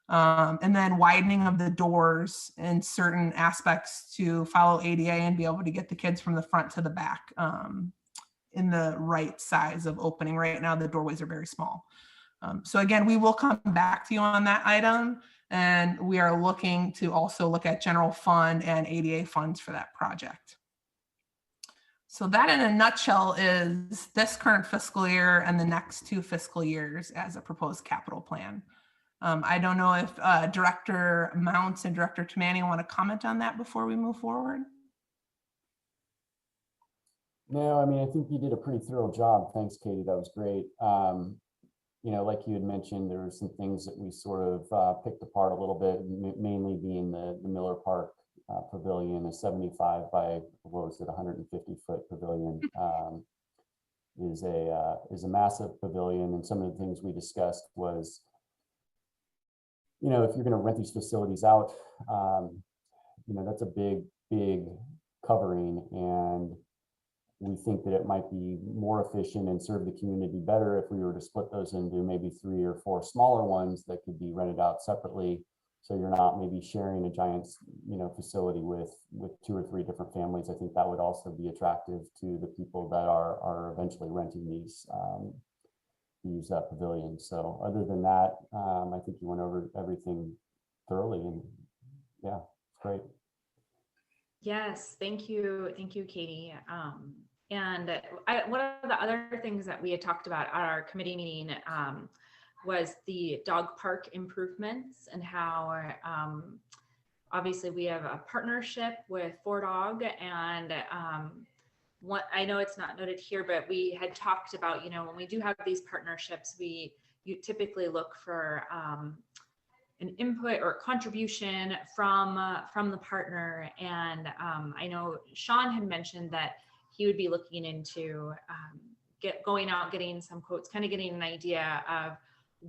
And then widening of the doors in certain aspects to follow ADA and be able to get the kids from the front to the back in the right size of opening. Right now, the doorways are very small. So again, we will come back to you on that item, and we are looking to also look at general fund and ADA funds for that project. So that in a nutshell is this current fiscal year and the next 2 fiscal years as a proposed capital plan. I don't know if Director Mounts and Director Tamani want to comment on that before we move forward. No, I mean, I think you did a pretty thorough job. Thanks, Katie. That was great. You know, like you had mentioned, there were some things that we sort of picked apart a little bit, mainly being the Miller Park Pavilion, a 75 by, what was it, 150-foot pavilion. Is a massive pavilion, and some of the things we discussed was, you know, if you're going to rent these facilities out, you know, that's a big covering, and we think that it might be more efficient and serve the community better if we were to split those into maybe 3 or 4 smaller ones that could be rented out separately. So you're not maybe sharing a giant, you know, facility with 2 or 3 different families. I think that would also be attractive to the people that are eventually renting these pavilions. So other than that, I think you went over everything thoroughly, and yeah, it's great. Yes, thank you, Katie. And one of the other things that we had talked about at our committee meeting was the dog park improvements, and how obviously we have a partnership with 4Dog, and what I know it's not noted here, but we had talked about, you know, when we do have these partnerships, you typically look for an input or contribution from the partner. And I know Sean had mentioned that he would be looking into going out, getting some quotes, kind of getting an idea of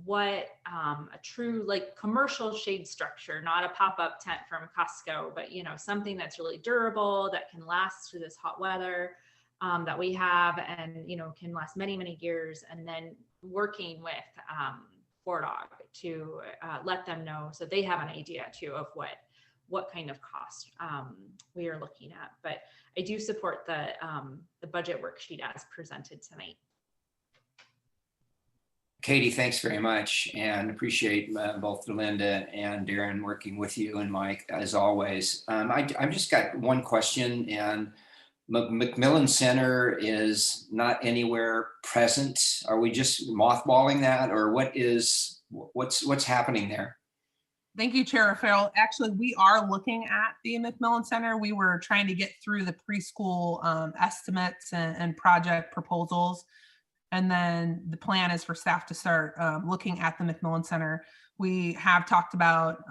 what a true like commercial shade structure, not a pop-up tent from Costco, but you know, something that's really durable, that can last through this hot weather that we have, and you know, can last many, many years. And then working with ForDog to let them know, so they have an idea too of what kind of cost we are looking at. But I do support the budget worksheet as presented tonight. Katie, thanks very much, and appreciate both Linda and Darren working with you, and Mike as always. I've just got one question, and McMillan Center is not anywhere present. Are we just mothballing that, or what's happening there? Thank you, Chair Farrell. Actually, we are looking at the McMillan Center. We were trying to get through the preschool estimates and project proposals. And then the plan is for staff to start looking at the McMillan Center. We have talked about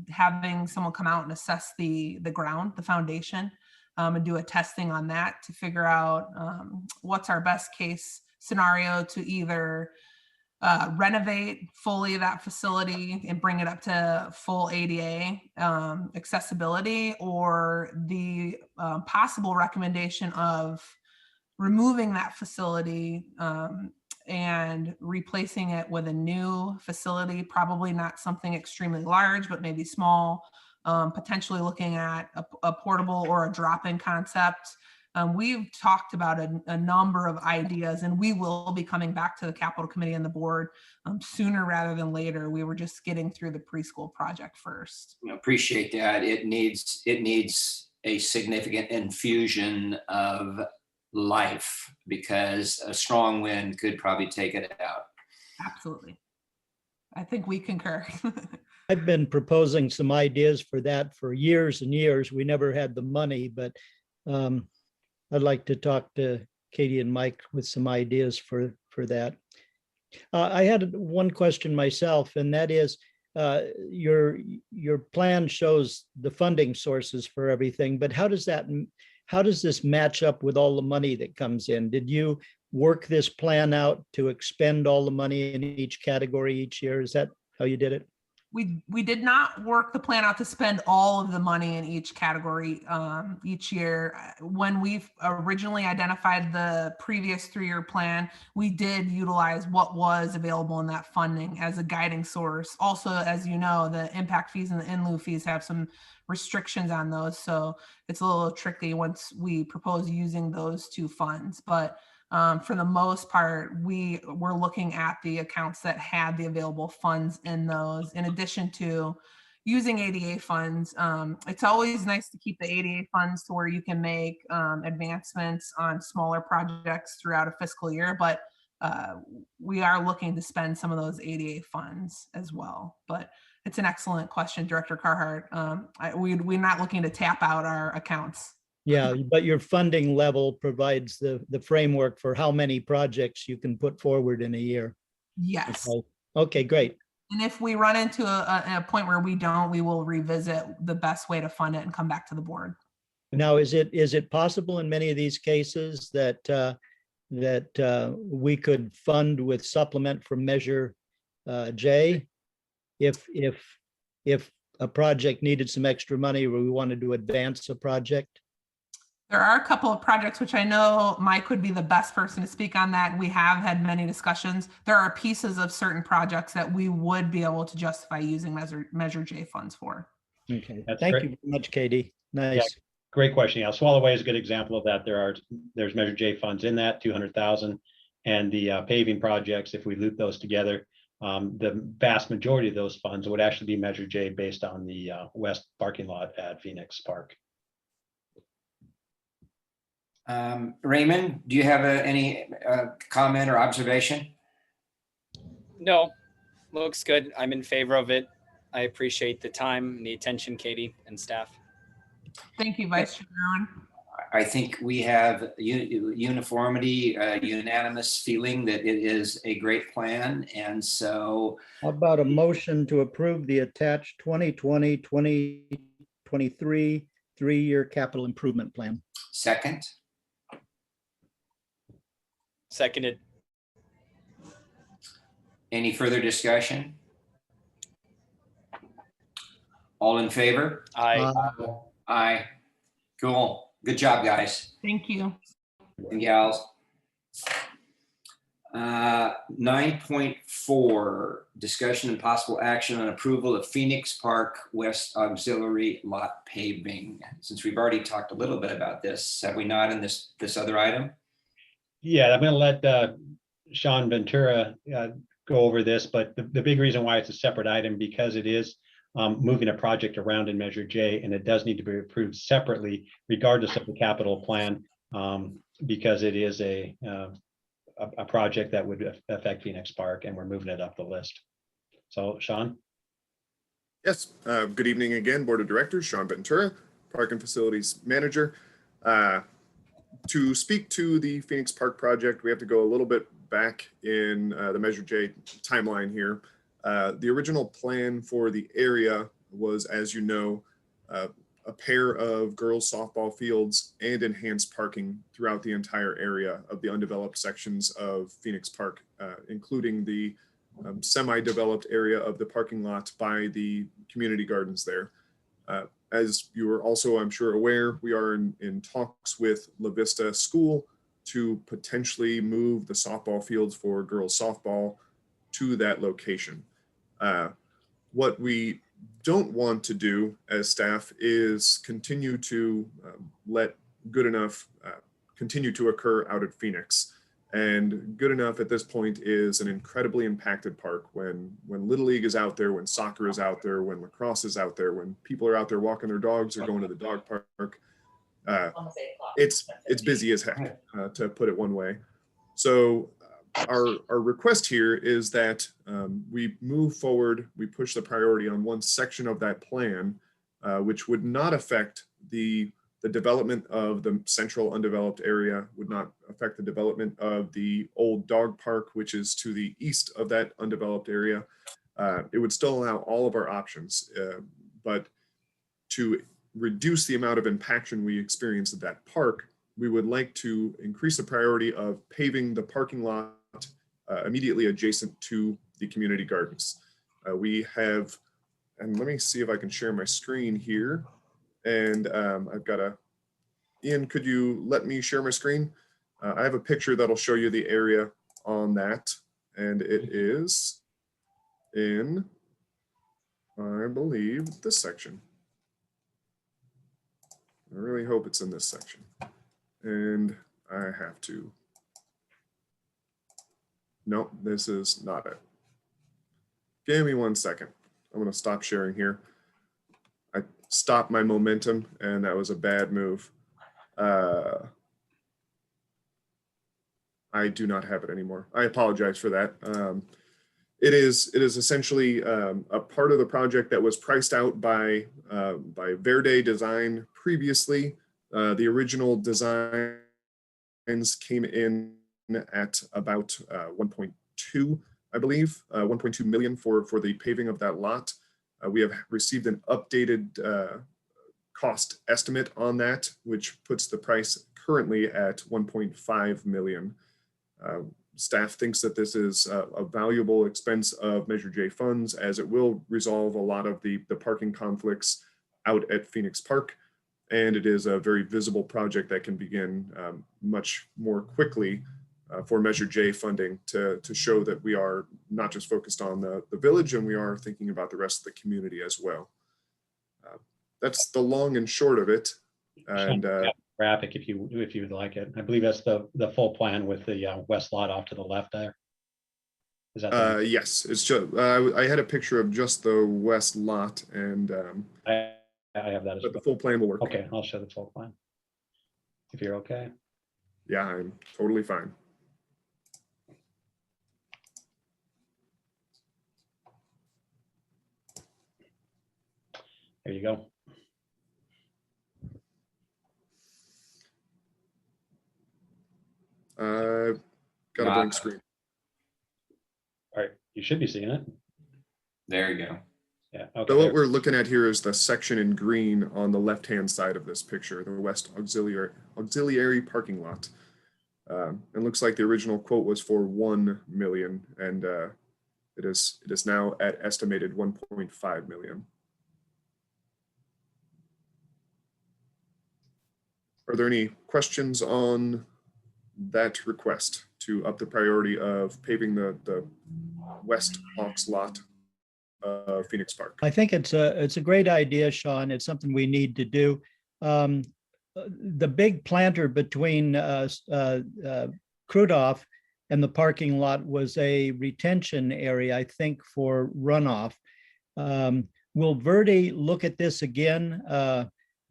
having someone come out and assess the ground, the foundation, and do a testing on that to figure out what's our best case scenario to either renovate fully that facility and bring it up to full ADA accessibility, or the possible recommendation of removing that facility and replacing it with a new facility, probably not something extremely large, but maybe small, potentially looking at a portable or a drop-in concept. We've talked about a number of ideas, and we will be coming back to the Capital Committee and the board sooner rather than later. We were just getting through the preschool project first. Appreciate that. It needs a significant infusion of life, because a strong wind could probably take it out. Absolutely. I think we concur. I've been proposing some ideas for that for years and years. We never had the money, but I'd like to talk to Katie and Mike with some ideas for that. I had one question myself, and that is your plan shows the funding sources for everything, but how does this match up with all the money that comes in? Did you work this plan out to expend all the money in each category each year? Is that how you did it? We did not work the plan out to spend all of the money in each category each year. When we originally identified the previous 3-year plan, we did utilize what was available in that funding as a guiding source. Also, as you know, the impact fees and the in lieu fees have some restrictions on those, so it's a little tricky once we propose using those two funds. But for the most part, we were looking at the accounts that had the available funds in those, in addition to using ADA funds. It's always nice to keep the ADA funds to where you can make advancements on smaller projects throughout a fiscal year, but we are looking to spend some of those ADA funds as well. But it's an excellent question, Director Carhart. We're not looking to tap out our accounts. Yeah, but your funding level provides the framework for how many projects you can put forward in a year. Yes. Okay, great. And if we run into a point where we don't, we will revisit the best way to fund it and come back to the board. Now, is it possible in many of these cases that we could fund with supplement from Measure J if a project needed some extra money or we wanted to advance a project? There are a couple of projects which I know Mike would be the best person to speak on that. We have had many discussions. There are pieces of certain projects that we would be able to justify using Measure J funds for. Okay, That's thank great. you very much, Katie. Nice. Yeah, great question. Yeah, Swallowway is a good example of that. There's Measure J funds in that, 200,000, and the paving projects, if we loop those together, the vast majority of those funds would actually be Measure J based on the west parking lot at Phoenix Park. Raymond, do you have any comment or observation? No, looks good. I'm in favor of it. I appreciate the time and the attention, Katie and staff. Thank you, Vice Chair Irwin. I think we have uniformity, unanimous feeling that it is a great plan. And so How about a motion to approve the attached 2020-2023 3-year capital improvement plan? second, Seconded. Any further discussion? All in favor? Aye. Aye. Cool. Good job, guys Thank you. and gals. 9.4, discussion and possible action on approval of Phoenix Park West Auxiliary Lot paving. Since we've already talked a little bit about this, have we not in this other item? Yeah, I'm going to let Sean Ventura go over this, but the big reason why it's a separate item, because it is moving a project around in Measure J, and it does need to be approved separately regardless of the capital plan, because it is a project that would affect Phoenix Park, and we're moving it up the list. So, Sean? Yes, good evening again, Board of Directors, Sean Ventura, Park and Facilities Manager. To speak to the Phoenix Park project, we have to go a little bit back in the Measure J timeline here. The original plan for the area was, as you know, a pair of girls softball fields and enhanced parking throughout the entire area of the undeveloped sections of Phoenix Park, including the semi-developed area of the parking lot by the community gardens there. As you are also, I'm sure, aware, we are in talks with La Vista School to potentially move the softball fields for girls softball to that location. What we don't want to do as staff is continue to let good enough continue to occur out at Phoenix. And good enough at this point is an incredibly impacted park. When Little League is out there, when soccer is out there, when lacrosse is out there, when people are out there walking their dogs or going to the dog park, it's busy as heck, to put it one way. So our request here is that we move forward, we push the priority on one section of that plan, which would not affect the development of the central undeveloped area, would not affect the development of the old dog park, which is to the east of that undeveloped area. It would still allow all of our options, but to reduce the amount of impaction we experience at that park, we would like to increase the priority of paving the parking lot immediately adjacent to the community gardens. We have, and let me see if I can share my screen here. And I've got Ian, could you let me share my screen? I have a picture that'll show you the area on that. And it is in, I believe, this section. I really hope it's in this section. And I have to. No, this is not it. Give me 1 second. I'm going to stop sharing here. I stopped my momentum and that was a bad move. I do not have it anymore. I apologize for that. It is essentially a part of the project that was priced out by Verde Design previously. The original designs came in at about 1.2, I believe, 1.2 million for the paving of that lot. We have received an updated cost estimate on that, which puts the price currently at 1.5 million. Staff thinks that this is a valuable expense of Measure J funds, as it will resolve a lot of the parking conflicts out at Phoenix Park. And it is a very visible project that can begin much more quickly for Measure J funding to show that we are not just focused on the village, and we are thinking about the rest of the community as well. That's the long and short of it. And graphic, if you would like it. I believe that's the full plan with the west lot off to the left there. Is that yes, it's just I had a picture of just the west lot, and I have that as well. The full plan will work. Okay, I'll show the full plan if you're okay. Yeah, I'm totally fine. There you go. Got a blank screen. All right, you should be seeing it. There you go. Yeah. Okay. So what we're looking at here is the section in green on the left-hand side of this picture, the West Auxiliary parking lot. It looks like the original quote was for 1 million, and It is now at estimated 1.5 million. Are there any questions on that request to up the priority of paving the West Hawks lot of Phoenix Park? I think it's a great idea, Sean. It's something we need to do. The big planter between Krudoff and the parking lot was a retention area, I think, for runoff. Will Verde look at this again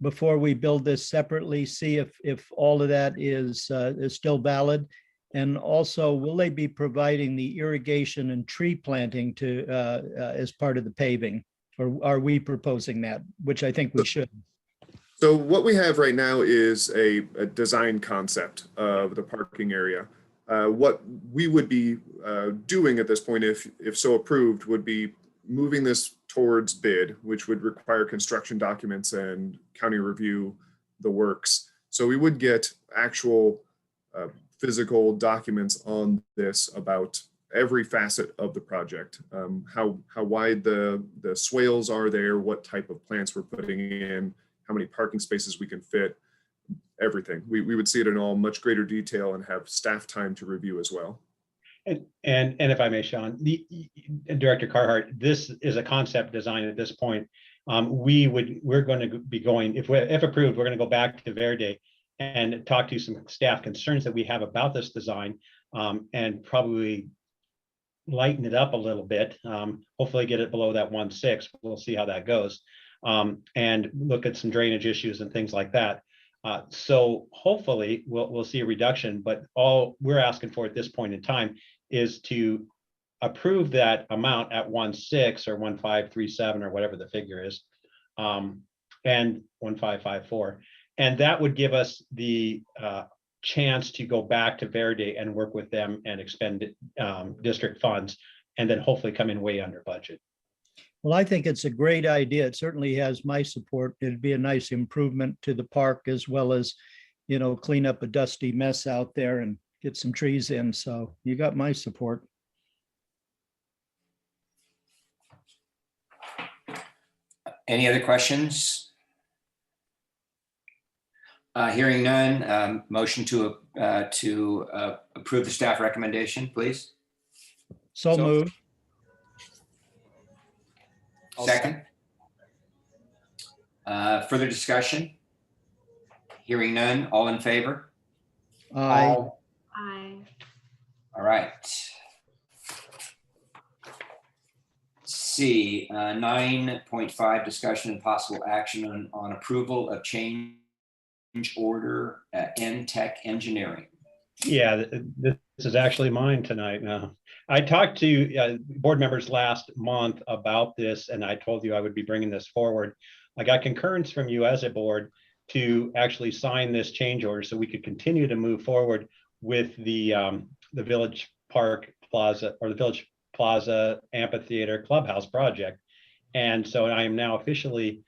before we build this separately, see if all of that is still valid? And also, will they be providing the irrigation and tree planting to as part of the paving? Or are we proposing that, which I think we should? So what we have right now is a design concept of the parking area. What we would be doing at this point, if so approved, would be moving this towards bid, which would require construction documents and county review the works. So we would get actual physical documents on this about every facet of the project, how wide the swales are there, what type of plants we're putting in, how many parking spaces we can fit, everything. We would see it in all much greater detail and have staff time to review as well. And if I may, Sean, Director Carhart, this is a concept design at this point. We're going to be going, if approved, we're going to go back to Verde and talk to some staff concerns that we have about this design, and probably lighten it up a little bit. Hopefully get it below that 1.6. We'll see how that goes, and look at some drainage issues and things like that. So hopefully we'll see a reduction, but all we're asking for at this point in time is to approve that amount at 1.6 or 1.537 or whatever the figure is, and 1.554. And that would give us the chance to go back to Verde and work with them and expend district funds, and then hopefully come in way under budget. Well, I think it's a great idea. It certainly has my support. It'd be a nice improvement to the park, as well as, clean up a dusty mess out there and get some trees in. So you got my support. Any other questions? Hearing none, motion to approve the staff recommendation, please. So moved. Second. Further discussion? Hearing none, all in favor? Aye. Aye. All right. C, 9.5, discussion and possible action on approval of change order at NTech Engineering. Yeah, this is actually mine tonight now. I talked to board members last month about this, and I told you I would be bringing this forward. I got concurrence from you as a board to actually sign this change order so we could continue to move forward with the Village Park Plaza, or the Village Plaza Amphitheater Clubhouse project. And so I am now officially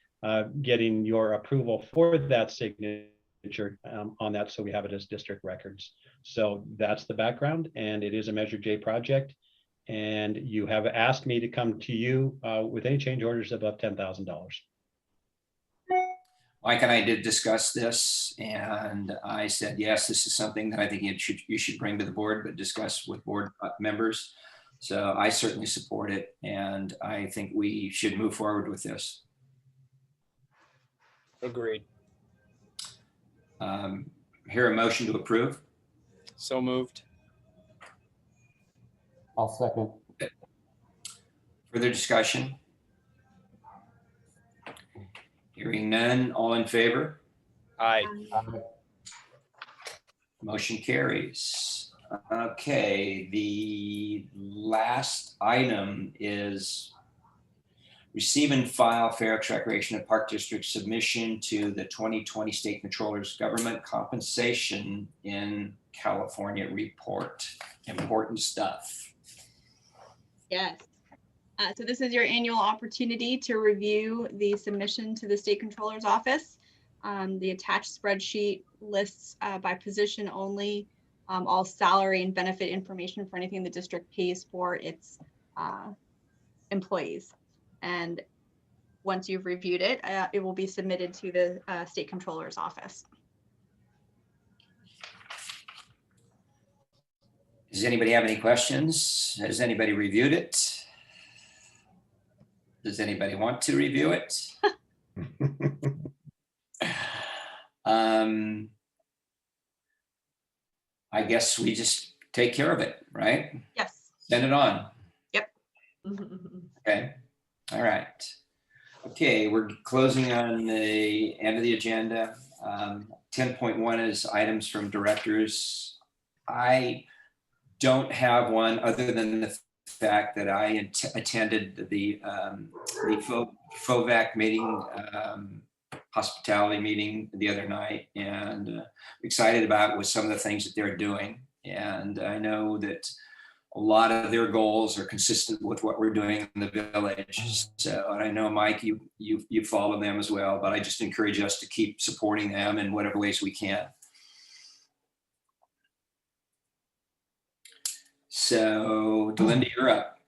getting your approval for that signature on that, so we have it as district records. So that's the background, and it is a Measure J project. And you have asked me to come to you with any change orders above $10,000. Mike and I did discuss this, and I said, yes, this is something that I think you should bring to the board, but discuss with board members. So I certainly support it, and I think we should move forward with this. Agreed. Hear a motion to approve? So moved. I'll second. Further discussion? Hearing none, all in favor? Aye. Motion carries. Okay, the last item is receive and file Fair Oaks Recreation and Park District submission to the 2020 State Controller's Government Compensation in California report. Important stuff. Yes. So this is your annual opportunity to review the submission to the State Controller's Office. The attached spreadsheet lists by position only all salary and benefit information for anything the district pays for its employees. And once you've reviewed it, it will be submitted to the State Controller's office. Does anybody have any questions? Has anybody reviewed it? Does anybody want to review it? I guess we just take care of it, right? Yes. Send it on. Yep. Okay. All right. Okay, we're closing on the end of the agenda. 10.1 is items from directors. I don't have one other than the fact that I attended the FOVAC meeting, hospitality meeting the other night, and excited about with some of the things that they're doing. And I know that a lot of their goals are consistent with what we're doing in the village. So, and I know, Mike, you follow them as well, but I just encourage us to keep supporting them in whatever ways we can. So, Delinda, you're up.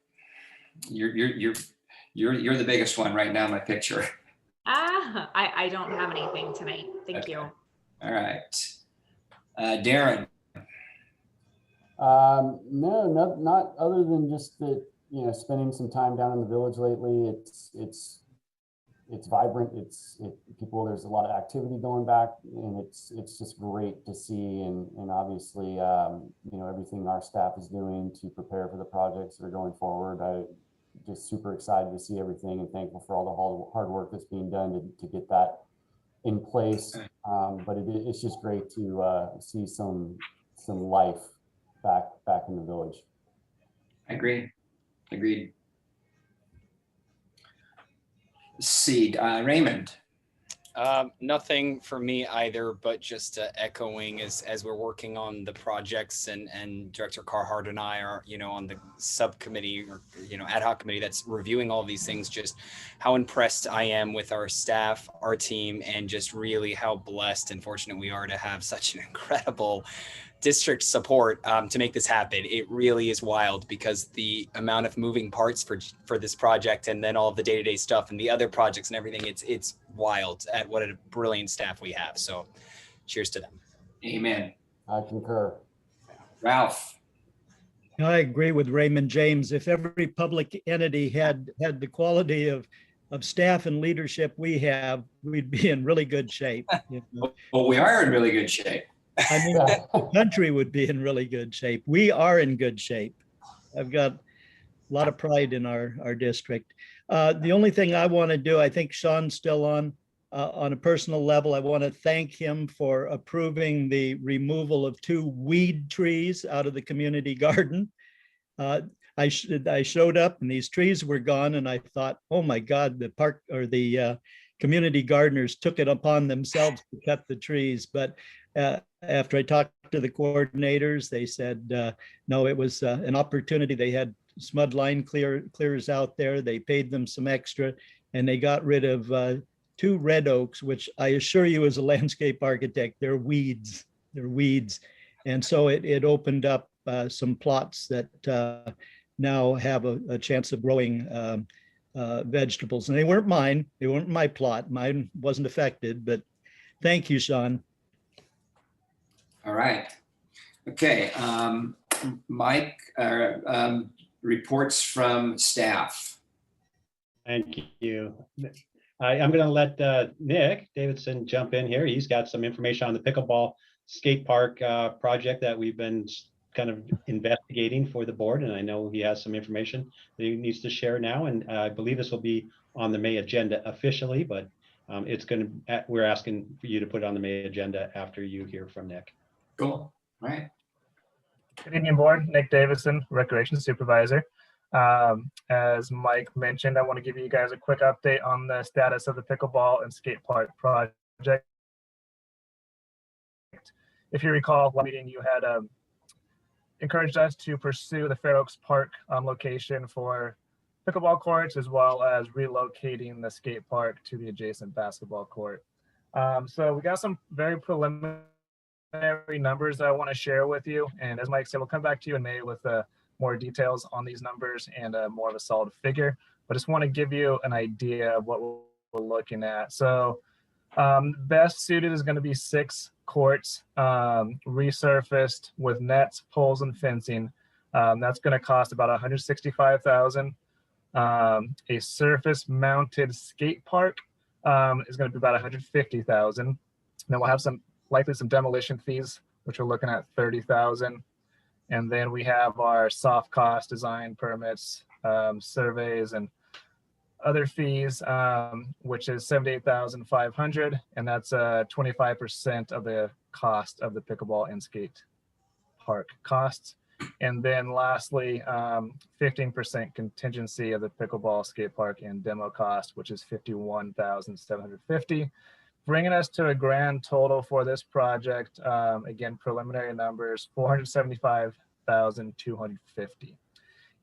You're the biggest one right now in my picture. I don't have anything tonight. Thank you. All right. Darren. No, not other than just that, spending some time down in the village lately. It's vibrant. There's a lot of activity going back, and it's just great to see. And obviously, everything our staff is doing to prepare for the projects that are going forward. I'm just super excited to see everything and thankful for all the hard work that's being done to get that in place. But it's just great to see some life back in the village. I agree. Agreed. See, Raymond. Nothing for me either, but just echoing as we're working on the projects and Director Carhart and I are, on the subcommittee or, ad hoc committee that's reviewing all these things, just how impressed I am with our staff, our team, and just really how blessed and fortunate we are to have such an incredible district support to make this happen. It really is wild because the amount of moving parts for this project and then all of the day-to-day stuff and the other projects and everything, it's wild at what a brilliant staff we have. So cheers to them. Amen. I concur. Ralph. I agree with Raymond James. If every public entity had the quality of staff and leadership we have, we'd be in really good shape. Well, we are in really good shape. I mean, the country would be in really good shape. We are in good shape. I've got a lot of pride in our district. The only thing I want to do, I think Sean's still on a personal level. I want to thank him for approving the removal of 2 weed trees out of the community garden. I showed up and these trees were gone, and I thought, oh my God, the park or the community gardeners took it upon themselves to cut the trees. But after I talked to the coordinators, they said, no, it was an opportunity. They had smud line clearers out there. They paid them some extra, and they got rid of 2 red oaks, which I assure you as a landscape architect, they're weeds. They're weeds. And so it opened up some plots that now have a chance of growing vegetables. And they weren't mine. They weren't my plot. Mine wasn't affected, but thank you, Sean. All right. Okay. Mike, reports from staff. Thank you. I'm going to let Nick Davidson jump in here. He's got some information on the pickleball skate park project that we've been kind of investigating for the board. And I know he has some information that he needs to share now. And I believe this will be on the May agenda officially, but we're asking for you to put it on the May agenda after you hear from Nick. Cool. All right. Good evening, board. Nick Davison, Recreation Supervisor. As Mike mentioned, I want to give you guys a quick update on the status of the pickleball and skate park project. If you recall, last meeting you had encouraged us to pursue the Fair Oaks Park location for pickleball courts, as well as relocating the skate park to the adjacent basketball court. So we got some very preliminary numbers that I want to share with you. And as Mike said, we'll come back to you in May with a more details on these numbers and more of a solid figure. But just want to give you an idea of what we're looking at. So best suited is going to be 6 courts, resurfaced with nets, poles, and fencing. That's going to cost about $165,000. A surface mounted skate park is going to be about $150,000. Then we'll have likely some demolition fees, which we're looking at $30,000. And then we have our soft cost design permits, surveys, and other fees, which is $78,500, and that's 25% of the cost of the pickleball and skate park costs. And then lastly, 15% contingency of the pickleball, skate park, and demo cost, which is $51,750, bringing us to a grand total for this project. Again, preliminary numbers, $475,250.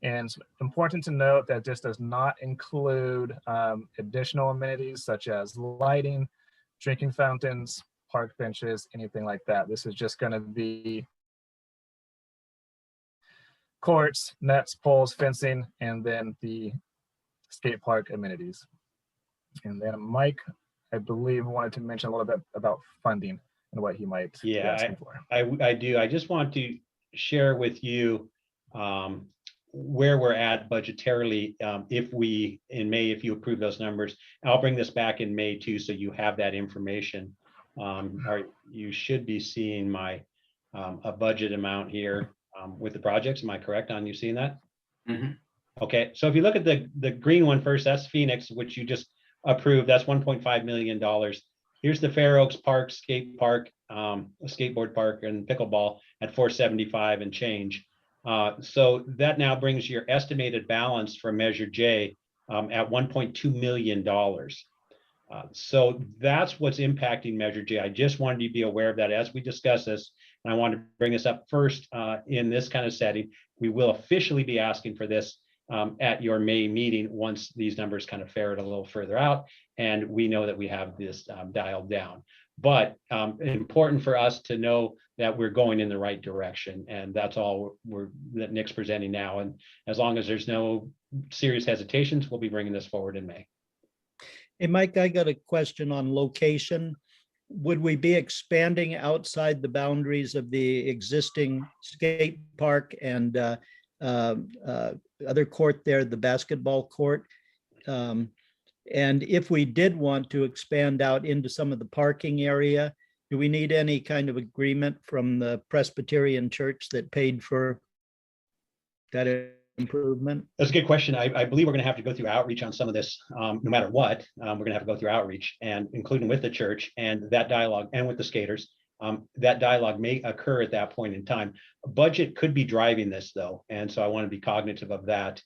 And it's important to note that this does not include additional amenities such as lighting, drinking fountains, park benches, anything like that. This is just going to be courts, nets, poles, fencing, and then the skate park amenities. And then Mike, I believe, wanted to mention a little bit about funding and what he might be asking for. I do. I just want to share with you where we're at budgetarily. If we, in May, if you approve those numbers, I'll bring this back in May too, so you have that information. You should be seeing my a budget amount here with the projects. Am I correct on you seeing that? Mm-hmm. Okay, so if you look at the green one first, that's Phoenix, which you just approved. That's $1.5 million. Here's the Fair Oaks Park, skate park, skateboard park, and pickleball at 475 and change. So that now brings your estimated balance for Measure J at $1.2 million. So that's what's impacting Measure J. I just wanted you to be aware of that as we discuss this. And I want to bring this up first in this kind of setting. We will officially be asking for this at your May meeting once these numbers kind of ferret a little further out and we know that we have this dialed down. But important for us to know that we're going in the right direction, and that's all that Nick's presenting now. And as long as there's no serious hesitations, we'll be bringing this forward in May. Hey, Mike, I got a question on location. Would we be expanding outside the boundaries of the existing skate park and other court there, the basketball court? And if we did want to expand out into some of the parking area, do we need any kind of agreement from the Presbyterian Church that paid for that improvement? That's a good question. I believe we're going to have to go through outreach on some of this, no matter what. We're going to have to go through outreach, and including with the church and that dialogue and with the skaters. That dialogue may occur at that point in time. Budget could be driving this though, and so I want to be cognitive of that.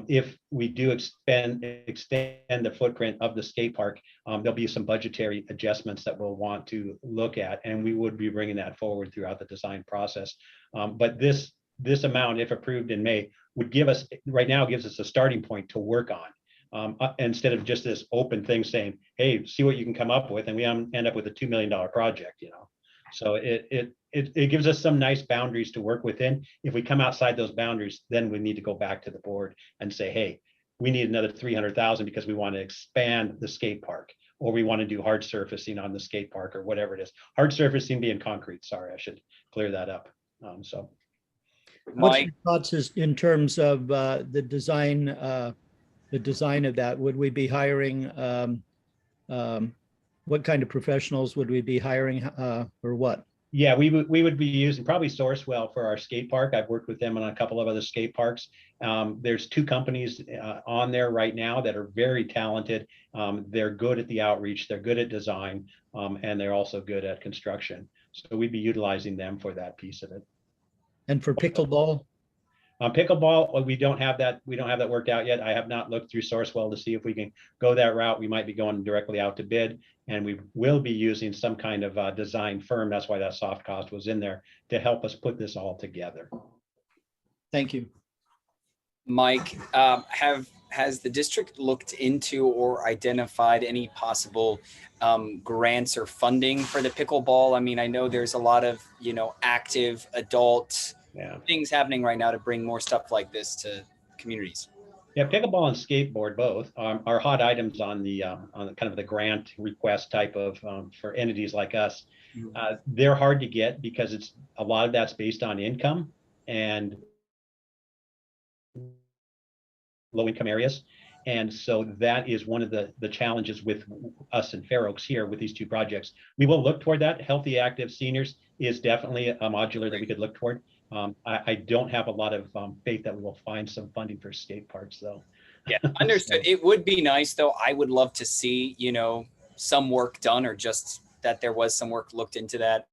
If we do extend the footprint of the skate park, there'll be some budgetary adjustments that we'll want to look at, and we would be bringing that forward throughout the design process. But this amount, if approved in May, would give us, right now, gives us a starting point to work on, instead of just this open thing saying, hey, see what you can come up with, and we end up with a $2 million project, you know. So it gives us some nice boundaries to work within. If we come outside those boundaries, then we need to go back to the board and say, hey, we need another 300,000 because we want to expand the skate park, or we want to do hard surfacing on the skate park, or whatever it is. Hard surfacing being concrete. Sorry, I should clear that up. What's your thoughts in terms of the design of that? Would we be hiring? What kind of professionals would we be hiring, or what? Yeah, we would be using probably Sourcewell for our skate park. I've worked with them on a couple of other skate parks. There's 2 companies on there right now that are very talented. They're good at the outreach, they're good at design, and they're also good at construction. So we'd be utilizing them for that piece of it. And for pickleball? Pickleball, we don't have that worked out yet. I have not looked through Sourcewell to see if we can go that route. We might be going directly out to bid, and we will be using some kind of design firm. That's why that soft cost was in there, to help us put this all together. Thank you. Mike, has the district looked into or identified any possible grants or funding for the pickleball? I mean, I know there's a lot of, active adult things happening right now to bring more stuff like this to communities. Yeah, pickleball and skateboard both are hot items on the kind of the grant request type of for entities like us. They're hard to get because it's a lot of that's based on income and low income areas. And so that is one of the challenges with us in Fair Oaks here with these two projects. We will look toward that. Healthy Active Seniors is definitely a modular that we could look toward. I don't have a lot of faith that we will find some funding for skate parks though. Yeah, understood. It would be nice though. I would love to see, you know, some work done or just that there was some work looked into that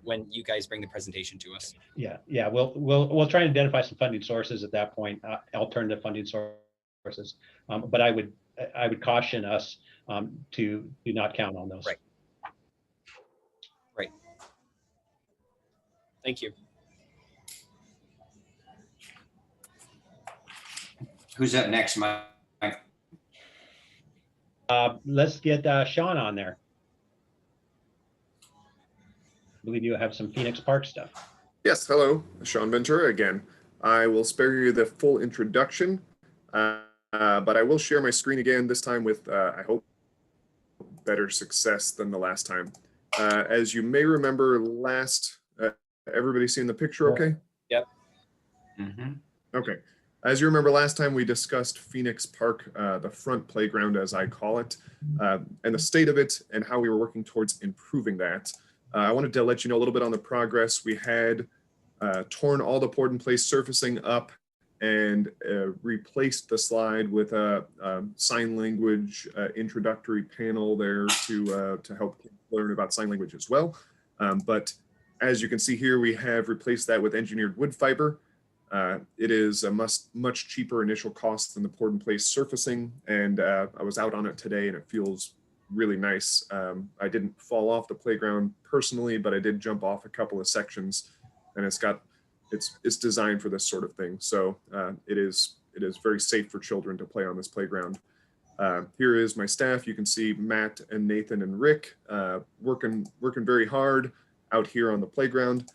when you guys bring the presentation to us. Yeah, we'll try and identify some funding sources at that point, alternative funding sources. But I would caution us to do not count on those. Right. Thank you. Who's up next, Mike? Let's get Sean on there. I believe you have some Phoenix Park stuff. Yes, hello, Sean Ventura again. I will spare you the full introduction, but I will share my screen again, this time with, I hope, better success than the last time. As you may remember everybody seeing the picture okay? Yep. Okay. As you remember last time, we discussed Phoenix Park, the front playground, as I call it, and the state of it and how we were working towards improving that. I wanted to let you know a little bit on the progress. We had torn all the poured in place surfacing up and replaced the slide with a sign language introductory panel there to help learn about sign language as well. But as you can see here, we have replaced that with engineered wood fiber. It is a much cheaper initial cost than the poured in place surfacing. And I was out on it today and it feels really nice. I didn't fall off the playground personally, but I did jump off a couple of sections, and it's designed for this sort of thing. So it is very safe for children to play on this playground. Here is my staff. You can see Matt and Nathan and Rick working very hard out here on the playground.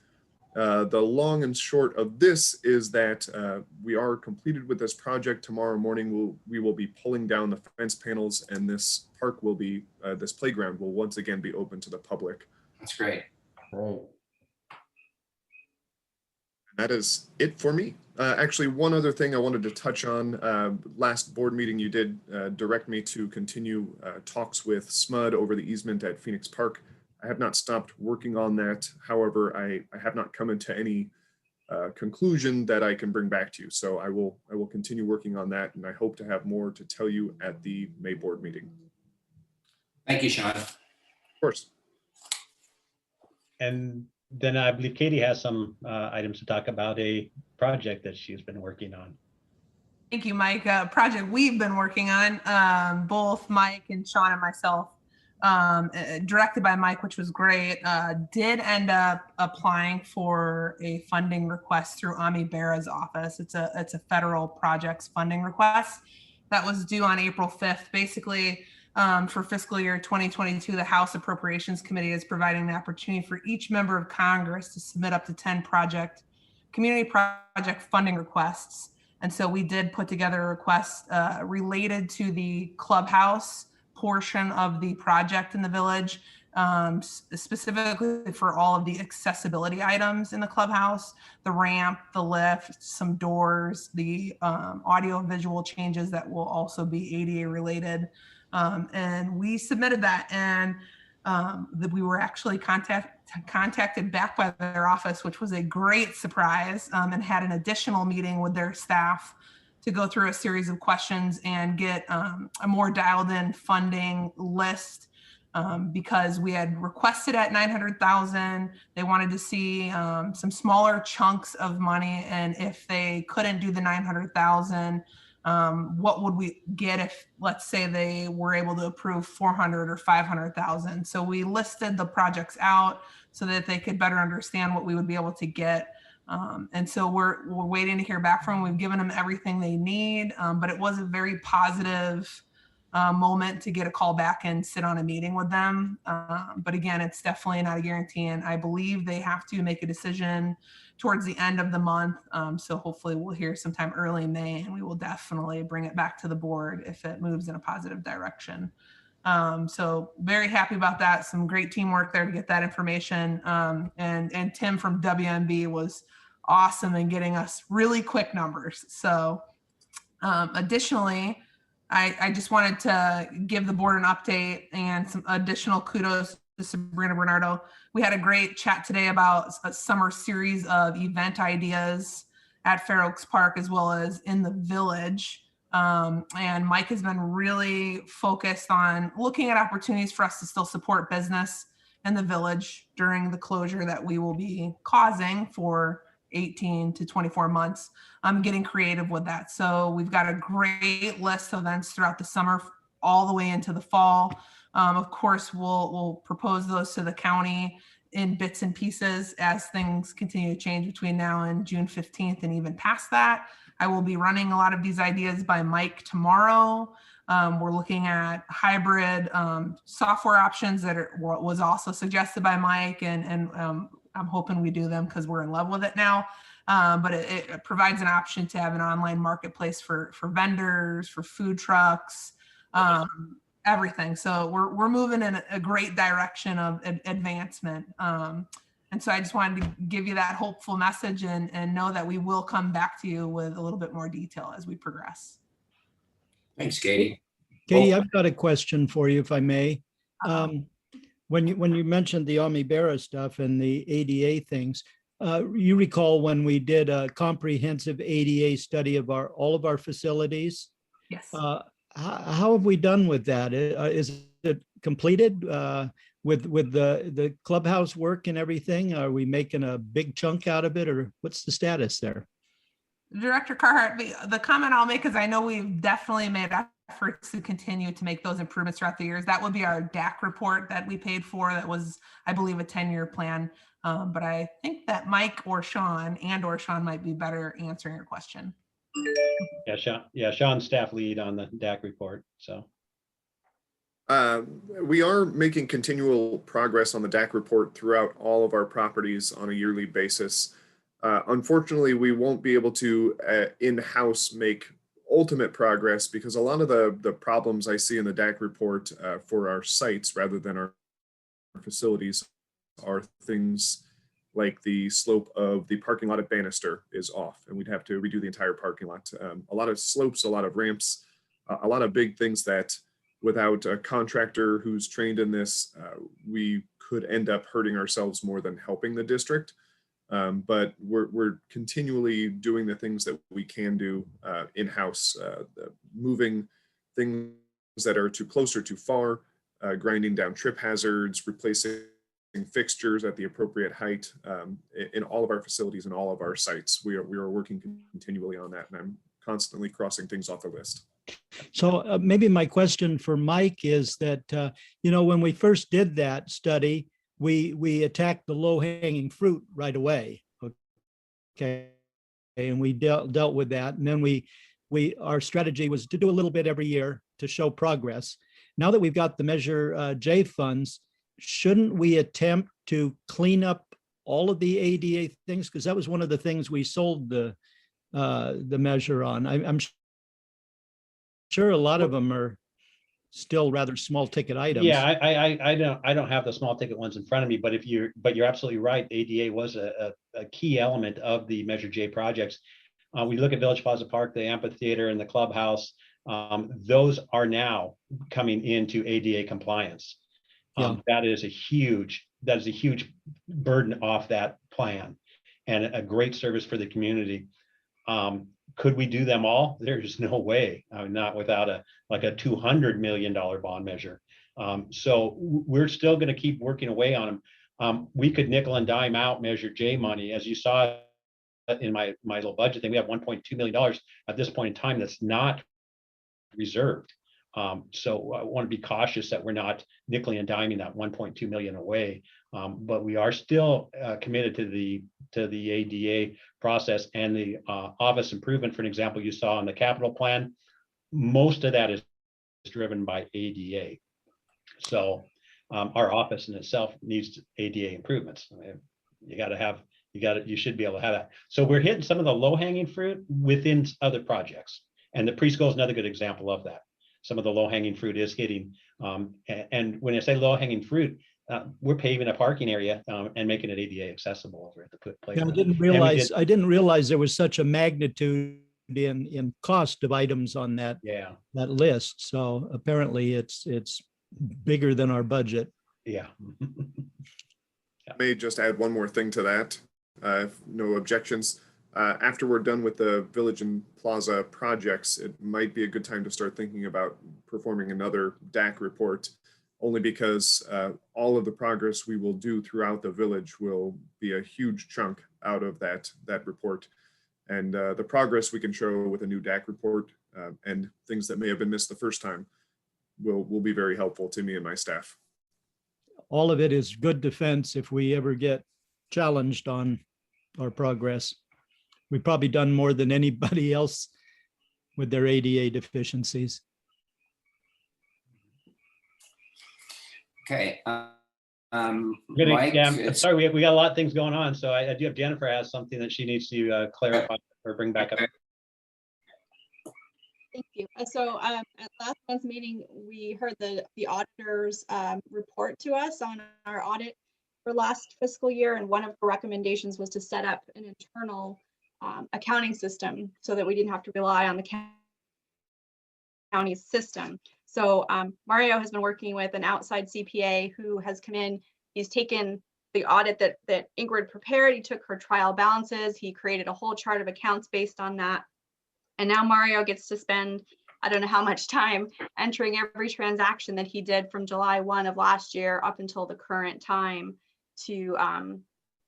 The long and short of this is that we are completed with this project. Tomorrow morning, we will be pulling down the fence panels, and this park will be, this playground will once again be open to the public. That's great. Great. That is it for me. Actually, one other thing I wanted to touch on. Last board meeting, you did direct me to continue talks with SMUD over the easement at Phoenix Park. I have not stopped working on that. However, I have not come into any conclusion that I can bring back to you. So I will continue working on that, and I hope to have more to tell you at the May board meeting. Thank you, Sean. Of course. And then I believe Katie has some items to talk about, a project that she's been working on. Thank you, Mike. Project we've been working on, both Mike and Sean and myself, directed by Mike, which was great, did end up applying for a funding request through Ami Bera's office. It's a federal projects funding request that was due on April 5th. Basically, for fiscal year 2022, the House Appropriations Committee is providing the opportunity for each member of Congress to submit up to 10 community project funding requests. And so we did put together a request related to the clubhouse portion of the project in the village, specifically for all of the accessibility items in the clubhouse, the ramp, the lift, some doors, the audio visual changes that will also be ADA related. And we submitted that, and that we were actually contacted back by their office, which was a great surprise, and had an additional meeting with their staff to go through a series of questions and get a more dialed in funding list, because we had requested at 900,000. They wanted to see some smaller chunks of money, and if they couldn't do the 900,000, what would we get if, let's say, they were able to approve 400 or 500,000. So we listed the projects out so that they could better understand what we would be able to get. And so we're waiting to hear back from them. We've given them everything they need, but it was a very positive moment to get a call back and sit on a meeting with them. But again, it's definitely not a guarantee. And I believe they have to make a decision towards the end of the month. So hopefully we'll hear sometime early May, and we will definitely bring it back to the board if it moves in a positive direction. So very happy about that. Some great teamwork there to get that information. And Tim from WMB was awesome in getting us really quick numbers. So additionally, I just wanted to give the board an update and some additional kudos to Sabrina Bernardo. We had a great chat today about a summer series of event ideas at Fair Oaks Park as well as in the village. And Mike has been really focused on looking at opportunities for us to still support business in the village during the closure that we will be causing for 18 to 24 months. I'm getting creative with that. So we've got a great list of events throughout the summer, all the way into the fall. Of course, we'll propose those to the county in bits and pieces as things continue to change between now and June 15th and even past that. I will be running a lot of these ideas by Mike tomorrow. We're looking at hybrid software options that was also suggested by Mike, and I'm hoping we do them because we're in love with it now. But it provides an option to have an online marketplace for vendors, for food trucks, everything. So we're moving in a great direction of advancement. And so I just wanted to give you that hopeful message and know that we will come back to you with a little bit more detail as we progress. Thanks, Katie. Katie, I've got a question for you, if I may. When you mentioned the Omibera stuff and the ADA things, you recall when we did a comprehensive ADA study of all of our facilities? Yes. How have we done with that? Is it completed with the clubhouse work and everything? Are we making a big chunk out of it, or what's the status there? Director Carhart, the comment I'll make is I know we've definitely made efforts to continue to make those improvements throughout the years. That would be our DAC report that we paid for. That was, I believe, a 10-year plan. But I think that Mike or Sean might be better answering your question. Yeah, Sean's staff lead on the DAC report. So we are making continual progress on the DAC report throughout all of our properties on a yearly basis. Unfortunately, we won't be able to in-house make ultimate progress because a lot of the problems I see in the DAC report for our sites rather than our facilities are things like the slope of the parking lot at Bannister is off, and we'd have to redo the entire parking lot. A lot of slopes, a lot of ramps, a lot of big things that without a contractor who's trained in this, we could end up hurting ourselves more than helping the district. But we're continually doing the things that we can do in-house, moving things that are too close or too far, grinding down trip hazards, replacing fixtures at the appropriate height in all of our facilities and all of our sites. We are working continually on that, and I'm constantly crossing things off the list. So maybe my question for Mike is that, when we first did that study, we attacked the low-hanging fruit right away. Okay, and we dealt with that, and then our strategy was to do a little bit every year to show progress. Now that we've got the Measure J funds, shouldn't we attempt to clean up all of the ADA things? Because that was one of the things we sold the measure on. I'm sure a lot of them are still rather small ticket items. Yeah, I don't have the small ticket ones in front of me, but you're absolutely right. ADA was a key element of the Measure J projects. We look at Village Plaza Park, the amphitheater, and the clubhouse. Those are now coming into ADA compliance. That is a huge burden off that plan, and a great service for the community. Could we do them all? There's no way, not without a $200 million bond measure. So we're still going to keep working away on them. We could nickel and dime out Measure J money. As you saw in my little budget thing, we have $1.2 million at this point in time that's not reserved. So I want to be cautious that we're not nickeling and diming that 1.2 million away. But we are still committed to the ADA process and the office improvement. For an example, you saw on the capital plan, most of that is driven by ADA. So our office in itself needs ADA improvements. I mean, you should be able to have that. So we're hitting some of the low hanging fruit within other projects. And the preschool is another good example of that. Some of the low hanging fruit is hitting. And when I say low hanging fruit, we're paving a parking area and making it ADA accessible over at the Yeah, playground. I didn't realize there was such a magnitude in cost of items on that list. So apparently it's bigger than our budget. Yeah. I may just add one more thing to that. If no objections. After we're done with the Village and Plaza projects, it might be a good time to start thinking about performing another DAC report, only because all of the progress we will do throughout the village will be a huge chunk out of that report. And the progress we can show with a new DAC report and things that may have been missed the first time will be very helpful to me and my staff. All of it is good defense if we ever get challenged on our progress. We've probably done more than anybody else with their ADA deficiencies. Okay. I'm Mike, sorry, we got a lot of things going on. So I do have Jennifer has something that she needs to clarify or bring back up. Thank you. So at last month's meeting, we heard the auditors report to us on our audit for last fiscal year. And one of the recommendations was to set up an internal accounting system so that we didn't have to rely on the county's system. So Mario has been working with an outside CPA who has come in. He's taken the audit that Ingrid prepared. He took her trial balances. He created a whole chart of accounts based on that. And now Mario gets to spend, I don't know how much time entering every transaction that he did from July 1 of last year up until the current time to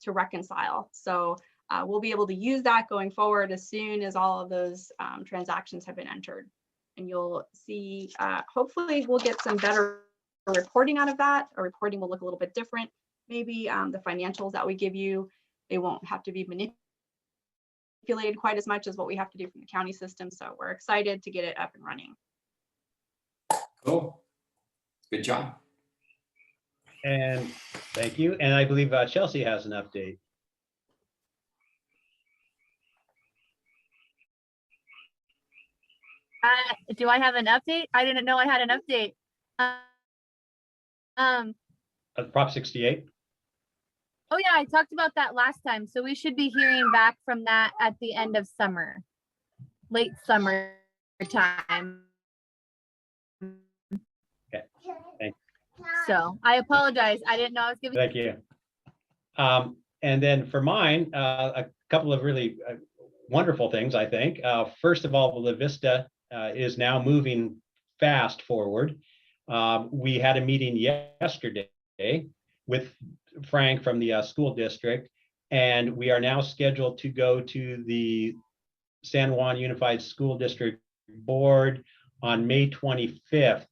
reconcile. So we'll be able to use that going forward as soon as all of those transactions have been entered. And you'll see, hopefully we'll get some better reporting out of that. Our reporting will look a little bit different. Maybe the financials that we give you, they won't have to be manipulated quite as much as what we have to do from the county system. So we're excited to get it up and running. Cool. Good job. And thank you. And I believe Chelsea has an update. Do I have an update? I didn't know I had an update. Prop 68. Oh yeah, I talked about that last time. So we should be hearing back from that at the end of summer, late summer time. Okay. Thank you. So I apologize. I didn't know I was giving. Thank you. And then for mine, a couple of really wonderful things, I think. First of all, La Vista is now moving fast forward. We had a meeting yesterday with Frank from the school district, and we are now scheduled to go to the San Juan Unified School District Board on May 25th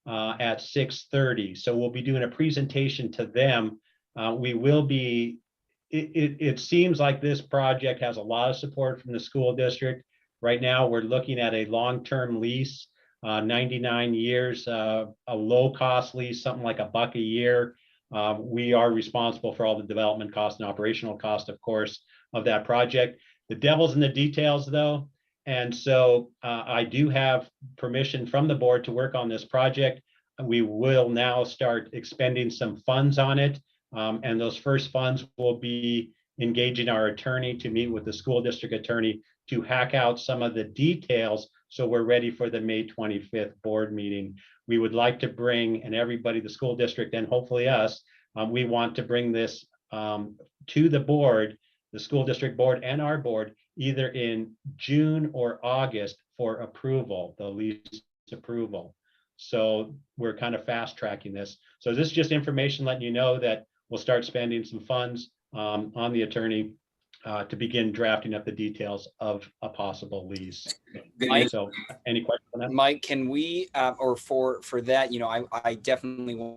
at 6:30. So we'll be doing a presentation to them. We will be, it seems like this project has a lot of support from the school district. Right now, we're looking at a long-term lease, 99 years, a low-cost lease, something like $1 a year. We are responsible for all the development costs and operational cost, of course, of that project. The devil's in the details, though. And so I do have permission from the board to work on this project. We will now start expending some funds on it. And those first funds will be engaging our attorney to meet with the school district attorney to hack out some of the details so we're ready for the May 25th board meeting. We would like to bring, and everybody, the school district and hopefully us, we want to bring this to the board, the school district board and our board, either in June or August for approval, the lease approval. So we're kind of fast tracking this. So this is just information letting you know that we'll start spending some funds on the attorney to begin drafting up the details of a possible lease. Mike, so any questions on that? Mike, can we, or for that, you know, I definitely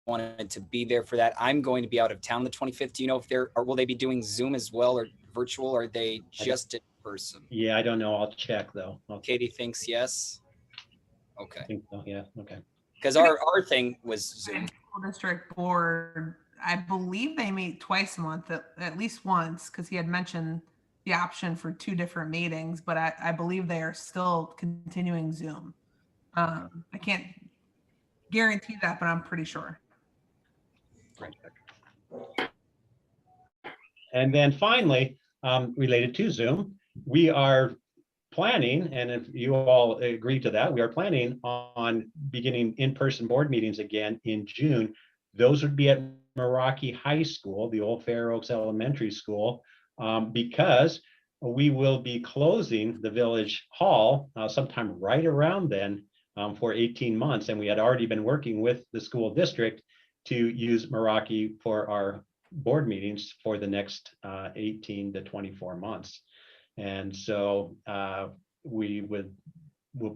wanted to be there for that. I'm going to be out of town the 25th. Do you know if will they be doing Zoom as well or virtual, or are they just in person? Yeah, I don't know. I'll check though. Katie thinks yes. Okay. I think so, yeah, okay. Because our thing was Zoom. School district board, I believe they meet twice a month, at least once, because he had mentioned the option for 2 different meetings, but I believe they are still continuing Zoom. I can't guarantee that, but I'm pretty sure. And then finally, related to Zoom, we are planning, and if you all agree to that, we are planning on beginning in-person board meetings again in June. Those would be at Meraki High School, the old Fair Oaks Elementary School, because we will be closing the Village Hall sometime right around then for 18 months. And we had already been working with the school district to use Meraki for our board meetings for the next 18 to 24 months. And so we'll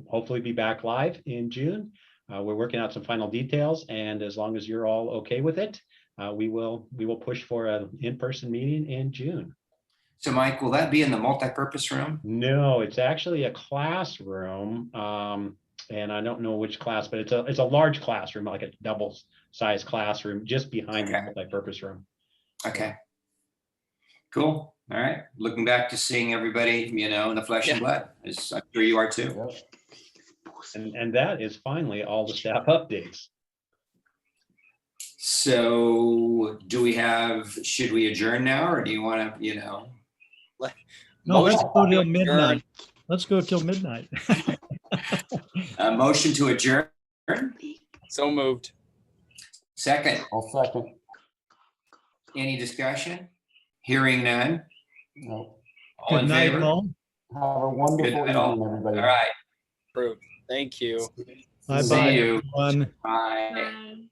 hopefully be back live in June. We're working out some final details, and as long as you're all okay with it, we will push for an in-person meeting in June. So Mike, will that be in the multipurpose room? No, it's actually a classroom, and I don't know which class, but it's a large classroom, like a double-sized classroom, just behind the multipurpose room. Okay. Cool. All right. Looking back to seeing everybody, in the flesh and blood. I'm sure you are too. And that is finally all the staff updates. So should we adjourn now, or do you want to, No, let's go till midnight. Let's go till midnight. a motion to adjourn? So moved. Second. I'll second. Any discussion? Hearing none? No. All in Good night, favor? all. Have a wonderful Good evening, night, all. everybody. All right. Approved. Thank you. Bye-bye, See you. everyone. Bye.